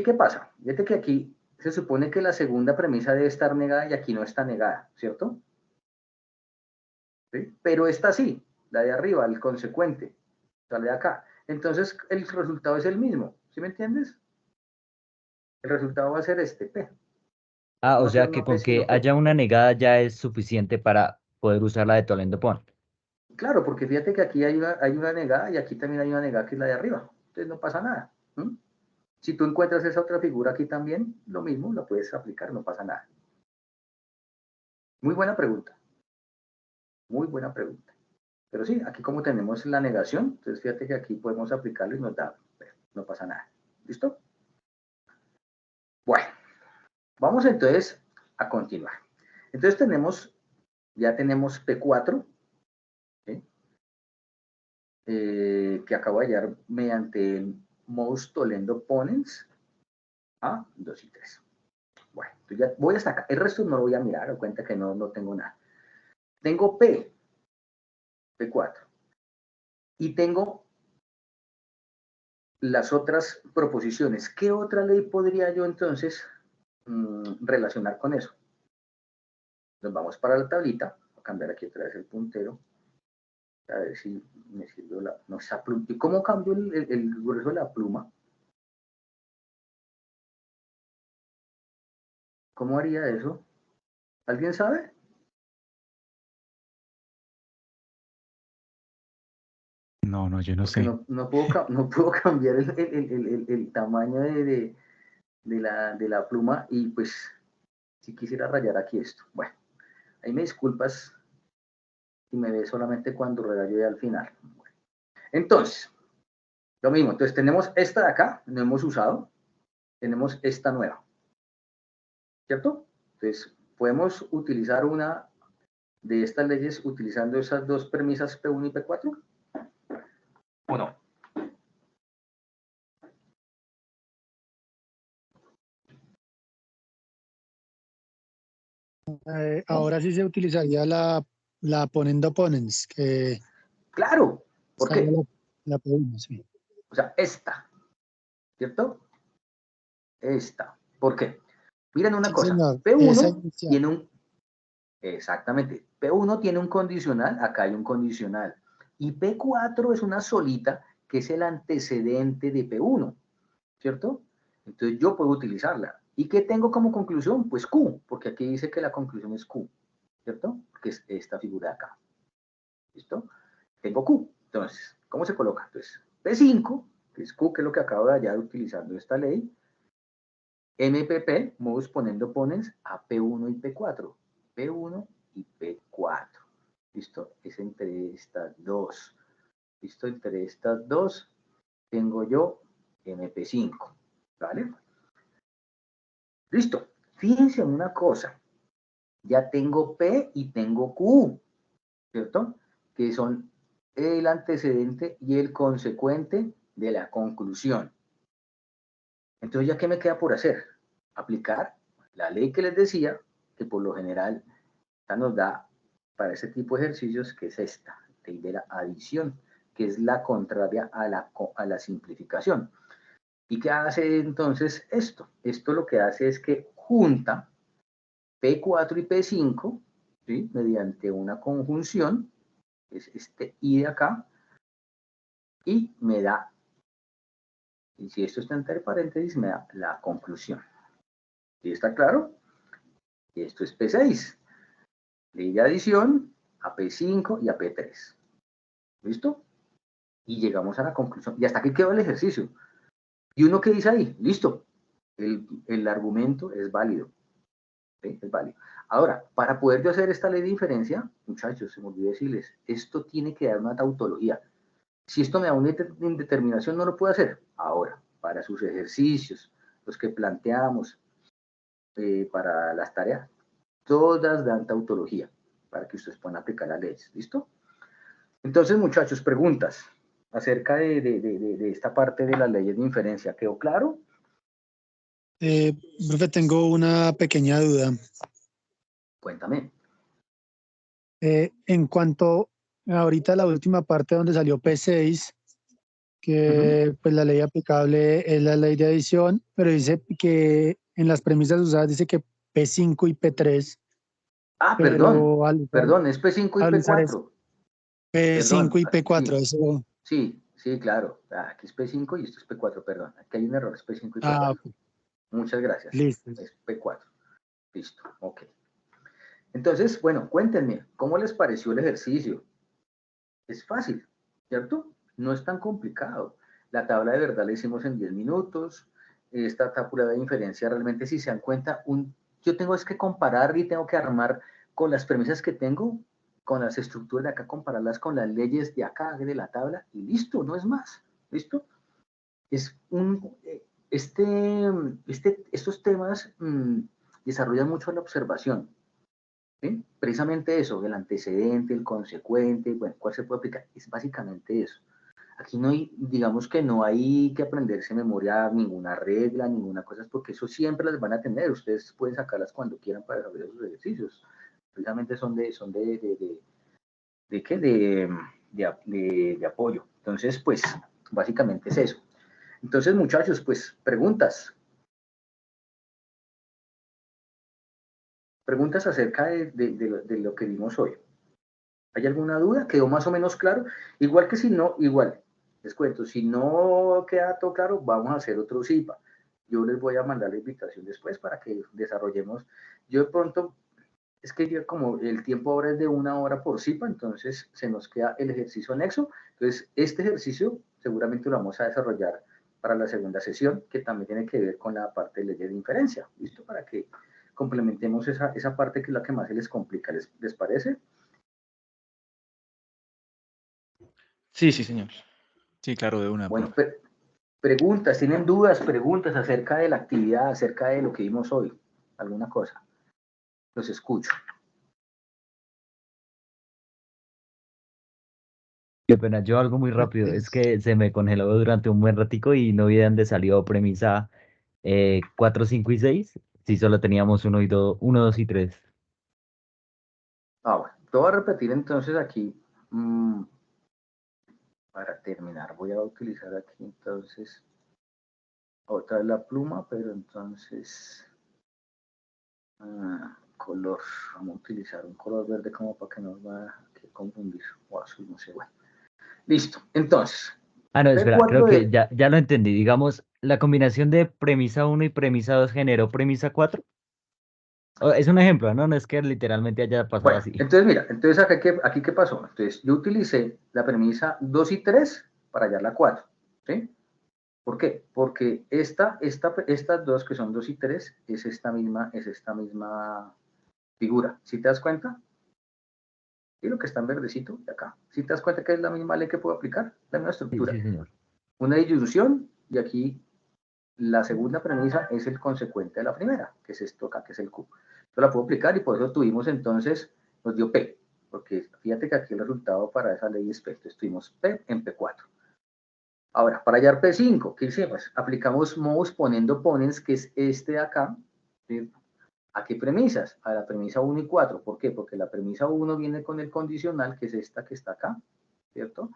Speaker 1: ¿qué pasa? Fíjate que aquí se supone que la segunda premisa debe estar negada y aquí no está negada, ¿cierto? ¿Sí? Pero esta sí, la de arriba, el consecuente, sale de acá. Entonces el resultado es el mismo, ¿sí me entiendes? El resultado va a ser este P.
Speaker 9: Ah,
Speaker 1: No
Speaker 9: o
Speaker 1: va a ser
Speaker 9: sea que
Speaker 1: una P
Speaker 9: con que
Speaker 1: sino P.
Speaker 9: haya una negada ya es suficiente para poder usar la de Toledo-Pon.
Speaker 1: Claro, porque fíjate que aquí hay una negada y aquí también hay una negada que es la de arriba. Entonces no pasa nada. ¿Mm? Si tú encuentras esa otra figura aquí también, lo mismo, la puedes aplicar, no pasa nada. Muy buena pregunta. Muy buena pregunta. Pero sí, aquí como tenemos la negación, entonces fíjate que aquí podemos aplicarlo y nos da, no pasa nada. ¿Listo? Bueno, vamos entonces a continuar. Entonces ya tenemos P4, ¿sí? Que acabo de hallar mediante el modus tollendo ponens a 2 y 3. Bueno, entonces ya voy hasta acá. El resto no lo voy a mirar, doy cuenta que no tengo nada. Tengo P4. Y tengo las otras proposiciones. ¿Qué otra ley podría yo entonces relacionar con eso? Nos vamos para la tablita. Voy a cambiar aquí otra vez el puntero. A ver si me sirvió esa pluma. ¿Y cómo cambio el grueso de la pluma? ¿Cómo haría eso? ¿Alguien sabe?
Speaker 8: No, yo no
Speaker 1: Porque
Speaker 8: sé.
Speaker 1: no puedo cambiar el tamaño de la pluma y pues si quisiera rayar aquí esto. Bueno, ahí me disculpas si me ves solamente cuando rayo ya al final. Bueno, entonces, lo mismo. Entonces tenemos esta de acá, no hemos usado. Tenemos esta nueva. ¿Cierto? Entonces, podemos utilizar una de estas leyes utilizando esas dos premisas P1 y P4. ¿O no?
Speaker 7: Ahora sí se utilizaría la ponendo ponens, que
Speaker 1: Claro. ¿Por
Speaker 7: está
Speaker 1: qué?
Speaker 7: la P1, sí.
Speaker 1: O sea, esta. ¿Cierto? Esta. ¿Por qué? Miren una
Speaker 7: Sí,
Speaker 1: cosa.
Speaker 7: señor. Esa
Speaker 1: P1
Speaker 7: inicial.
Speaker 1: tiene un... Exactamente. P1 tiene un condicional, acá hay un condicional. Y P4 es una solita que es el antecedente de P1. ¿Cierto? Entonces yo puedo utilizarla. ¿Y qué tengo como conclusión? Pues Q, porque aquí dice que la conclusión es Q, ¿cierto? Que es esta figura de acá. ¿Listo? Tengo Q. Entonces, ¿cómo se coloca? Entonces, P5, que es Q, que es lo que acabo de hallar utilizando esta ley, MPP, modus ponendo ponens, a P1 y P4. P1 y P4. ¿Listo? Es entre estas dos. ¿Listo? Entre estas dos tengo yo MP5. ¿Vale? Listo. Fíjense en una cosa. Ya tengo P y tengo Q, ¿cierto? Que son el antecedente y el consecuente de la conclusión. Entonces, ¿ya qué me queda por hacer? Aplicar la ley que les decía, que por lo general ya nos da para este tipo de ejercicios, que es esta, ley de la adición, que es la contraria a la simplificación. ¿Y qué hace entonces esto? Esto lo que hace es que junta P4 y P5, ¿sí? Mediante una conjunción, es este I de acá, y me da, y si esto está entre paréntesis, me da la conclusión. ¿Sí está claro? Esto es P6. Ley de adición a P5 y a P3. ¿Listo? y llegamos a la conclusión. Y hasta aquí quedó el ejercicio. ¿Y uno qué dice ahí? Listo, el argumento es válido. ¿Sí? Es válido. Ahora, para poder yo hacer esta ley de diferencia, muchachos, se me olvidó decirles, esto tiene que dar una tautología. Si esto me da una indeterminación, no lo puedo hacer. Ahora, para sus ejercicios, los que planteamos para las tareas, todas dan tautología para que ustedes puedan aplicar las leyes. ¿Listo? Entonces, muchachos, preguntas acerca de esta parte de las leyes de inferencia. ¿Quedó claro?
Speaker 7: Profe, tengo una pequeña duda.
Speaker 1: Cuéntame.
Speaker 7: En cuanto ahorita la última parte donde salió P6, que pues la ley aplicable es la ley de adición, pero dice que en las premisas usadas dice que P5 y P3.
Speaker 1: Ah,
Speaker 7: pero
Speaker 1: perdón, es P5 y
Speaker 7: al usar
Speaker 1: P4.
Speaker 7: P5 y P4,
Speaker 1: Sí,
Speaker 7: eso.
Speaker 1: sí, claro. Aquí es P5 y esto es P4, perdón. Aquí hay un error, es P5 y P4.
Speaker 7: Ah, ok.
Speaker 1: Muchas gracias.
Speaker 7: Listo.
Speaker 1: Es P4. Listo, ok. Entonces, bueno, cuéntenme, ¿cómo les pareció el ejercicio? Es fácil, ¿cierto? No es tan complicado. La tabla de verdad la hicimos en 10 minutos. Esta tabla de inferencia realmente, si se dan cuenta, yo tengo es que comparar y tengo que armar con las premisas que tengo, con las estructuras de acá, compararlas con las leyes de acá, de la tabla, y listo, no es más. ¿Listo? Es estos temas desarrollan mucho la observación. ¿Sí? Precisamente eso, el antecedente, el consecuente, bueno, ¿cuál se puede aplicar? Es básicamente eso. Aquí no hay, digamos que no hay que aprenderse a memoria ninguna regla, ninguna cosa, porque eso siempre las van a tener. Ustedes pueden sacarlas cuando quieran para desarrollar sus ejercicios. Precisamente son de apoyo. Entonces, pues, básicamente es eso. Entonces, muchachos, pues, preguntas. Preguntas acerca de lo que vimos hoy. ¿Hay alguna duda? ¿Quedó más o menos claro? Igual que si no, igual. Les cuento, si no queda todo claro, vamos a hacer otro CIPA. Yo les voy a mandar la invitación después para que desarrollemos. Yo de pronto, es que ya como el tiempo ahora es de 1 hora por CIPA, entonces se nos queda el ejercicio anexo. Entonces, este ejercicio seguramente lo vamos a desarrollar para la segunda sesión, que también tiene que ver con la parte de leyes de inferencia. ¿Listo? Para que complementemos esa parte que es la que más se les complica. ¿Les parece?
Speaker 3: Sí, sí, señor.
Speaker 8: Sí, claro, de una.
Speaker 1: Bueno, preguntas, ¿tienen dudas, preguntas acerca de la actividad, acerca de lo que vimos hoy? ¿Alguna cosa? Los escucho.
Speaker 9: Qué pena, yo algo muy rápido, es que se me congeló durante un buen ratico y no vi de dónde salió premisa 4, 5 y 6, si solo teníamos 1, 2 y 3.
Speaker 1: Ah, bueno, te voy a repetir entonces aquí, para terminar, voy a utilizar aquí entonces otra vez la pluma, pero entonces color, vamos a utilizar un color verde como para que no nos vaya a confundir, o azul, no sé, bueno. Listo, entonces.
Speaker 9: Ah, no, espera,
Speaker 1: P4
Speaker 9: creo que ya lo entendí. Digamos, la combinación de premisa 1 y premisa 2 generó premisa 4. Es un ejemplo, ¿no? No es que literalmente haya pasado
Speaker 1: Bueno,
Speaker 9: así.
Speaker 1: entonces mira, entonces aquí ¿qué pasó? Entonces yo utilicé la premisa 2 y 3 para hallar la 4, ¿sí? ¿Por qué? Porque estas dos que son 2 y 3 es esta misma figura. ¿Sí te das cuenta? Y lo que está en verdecito de acá. ¿Sí te das cuenta que es la misma ley que puedo aplicar? La misma
Speaker 9: Sí,
Speaker 1: estructura.
Speaker 9: sí, señor.
Speaker 1: Una disyunción y aquí la segunda premisa es el consecuente de la primera, que es esto acá, que es el Q. Yo la puedo aplicar y por eso tuvimos entonces, nos dio P, porque fíjate que aquí el resultado para esa ley es P, entonces tuvimos P en P4. Ahora, para hallar P5, ¿qué hicimos? Aplicamos modus ponendo ponens, que es este de acá. ¿Sí? ¿A qué premisas? A la premisa 1 y 4. ¿Por qué? Porque la premisa 1 viene con el condicional, que es esta que está acá, ¿cierto?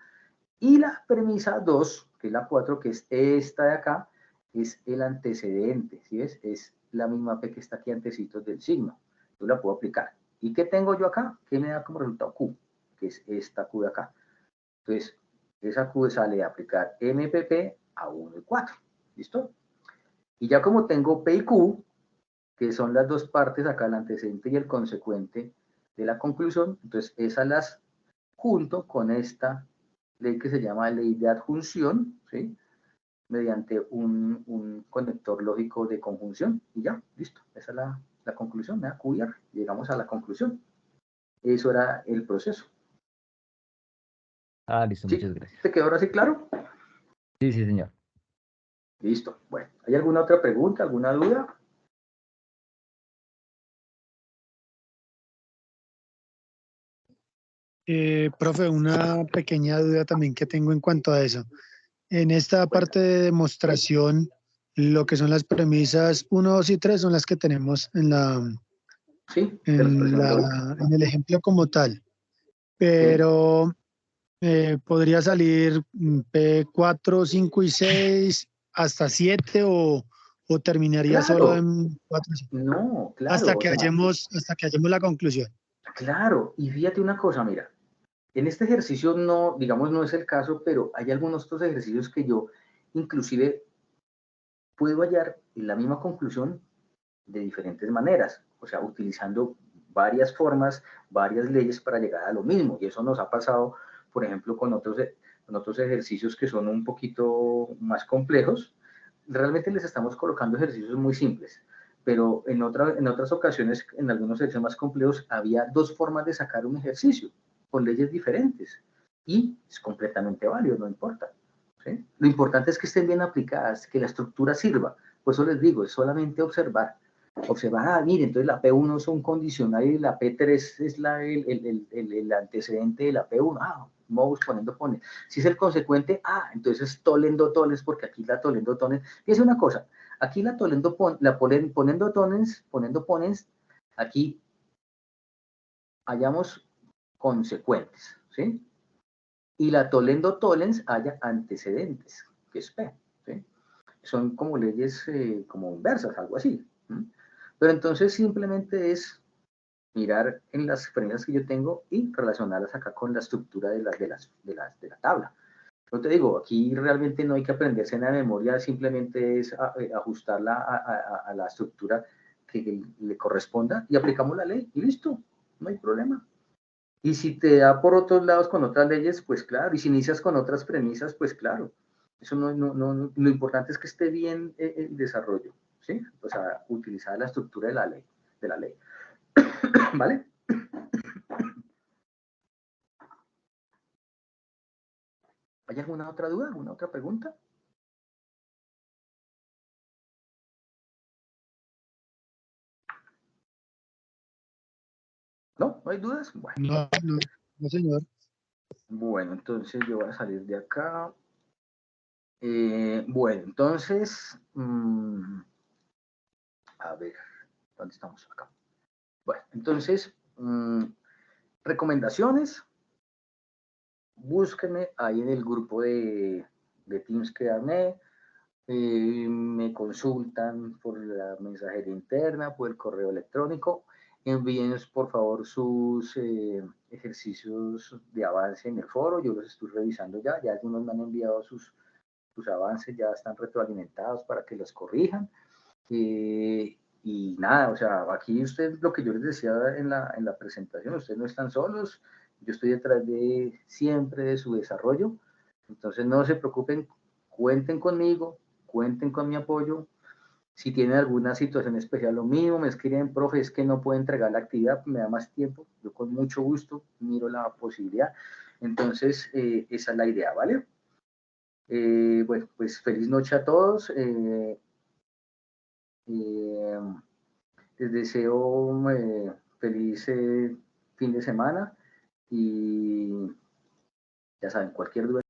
Speaker 1: Y la premisa 2, que es la 4, que es esta de acá, es el antecedente, ¿sí ves? Es la misma P que está aquí antecitos del signo. Yo la puedo aplicar. ¿Y qué tengo yo acá? ¿Qué me da como resultado Q? Que es esta Q de acá. Entonces, esa Q sale a aplicar MPP a 1 y 4. ¿Listo? Y ya como tengo P y Q, que son las dos partes acá, el antecedente y el consecuente de la conclusión, entonces esas las junto con esta ley que se llama ley de adjunción, ¿sí? Mediante un conector lógico de conjunción, y ya, listo. Esa es la conclusión, ¿verdad? QR, llegamos a la conclusión. Eso era el proceso.
Speaker 9: Ah, listo,
Speaker 1: ¿Sí?
Speaker 9: muchas gracias.
Speaker 1: ¿Te quedó ahora sí claro?
Speaker 9: Sí, sí, señor.
Speaker 1: Listo. Bueno, ¿hay alguna otra pregunta, alguna duda?
Speaker 7: Profe, una pequeña duda también que tengo en cuanto a eso. En esta parte de demostración, lo que son las premisas 1, 2 y 3 son las que tenemos
Speaker 1: Sí, te las presenté ahorita.
Speaker 7: en el ejemplo como tal.
Speaker 1: Sí.
Speaker 7: Pero podría salir P4, 5 y 6 hasta 7 o terminaría solo
Speaker 1: Claro.
Speaker 7: en 4 y 5.
Speaker 1: No, claro.
Speaker 7: Hasta
Speaker 1: o
Speaker 7: que
Speaker 1: sea,
Speaker 7: hallemos la conclusión.
Speaker 1: claro, y fíjate una cosa, mira, en este ejercicio no, digamos, no es el caso, pero hay algunos otros ejercicios que yo inclusive puedo hallar la misma conclusión de diferentes maneras, o sea, utilizando varias formas, varias leyes para llegar a lo mismo, y eso nos ha pasado, por ejemplo, con otros ejercicios que son un poquito más complejos. Realmente les estamos colocando ejercicios muy simples, pero en otras ocasiones, en algunos ejercicios más complejos, había dos formas de sacar un ejercicio con leyes diferentes, y es completamente válido, no importa. ¿Sí? Lo importante es que estén bien aplicadas, que la estructura sirva. Por eso les digo, es solamente observar. Observar, mire, entonces la P1 es un condicional y la P3 es el antecedente de la P1. Modus poniendo pone. Si es el consecuente, entonces tolendo tones, porque aquí la tolendo tones. Fíjense una cosa, aquí la tolendo poniendo tones, aquí hallamos consecuentes, ¿sí? Y la tolendo tolens haya antecedentes, que es P, ¿sí? Son como leyes como inversas, algo así. ¿Sí? Pero entonces simplemente es mirar en las premisas que yo tengo y relacionarlas acá con la estructura de la tabla. Yo te digo, aquí realmente no hay que aprenderse en la memoria, simplemente es ajustarla a la estructura que le corresponda y aplicamos la ley y listo, no hay problema. Y si te da por otros lados con otras leyes, pues claro, y si inicias con otras premisas, pues claro. Eso no, lo importante es que esté bien el desarrollo, ¿sí? O sea, utilizar la estructura de la ley. ¿Vale? ¿Hay alguna otra duda? ¿Alguna otra pregunta? ¿No? ¿No hay dudas? Bueno.
Speaker 7: No, señor.
Speaker 1: Bueno, entonces yo voy a salir de acá. Bueno, entonces, a ver, ¿dónde estamos acá? Bueno, entonces, recomendaciones. Búsquenme ahí en el grupo de Teams que armé. Me consultan por la mensajería interna, por el correo electrónico. Envíenos por favor sus ejercicios de avance en el foro. Yo los estoy revisando ya. Ya algunos me han enviado sus avances, ya están retroalimentados para que los corrijan. Y nada, o sea, aquí ustedes, lo que yo les decía en la presentación, ustedes no están solos, yo estoy detrás de siempre de su desarrollo, entonces no se preocupen, cuenten conmigo, cuenten con mi apoyo. Si tienen alguna situación especial, lo mismo, me escriben, profe, es que no puedo entregar la actividad, me da más tiempo, yo con mucho gusto miro la posibilidad. Entonces, esa es la idea, ¿vale? Bueno, pues feliz noche a todos. Les deseo feliz fin de semana y ya saben, cualquier duda.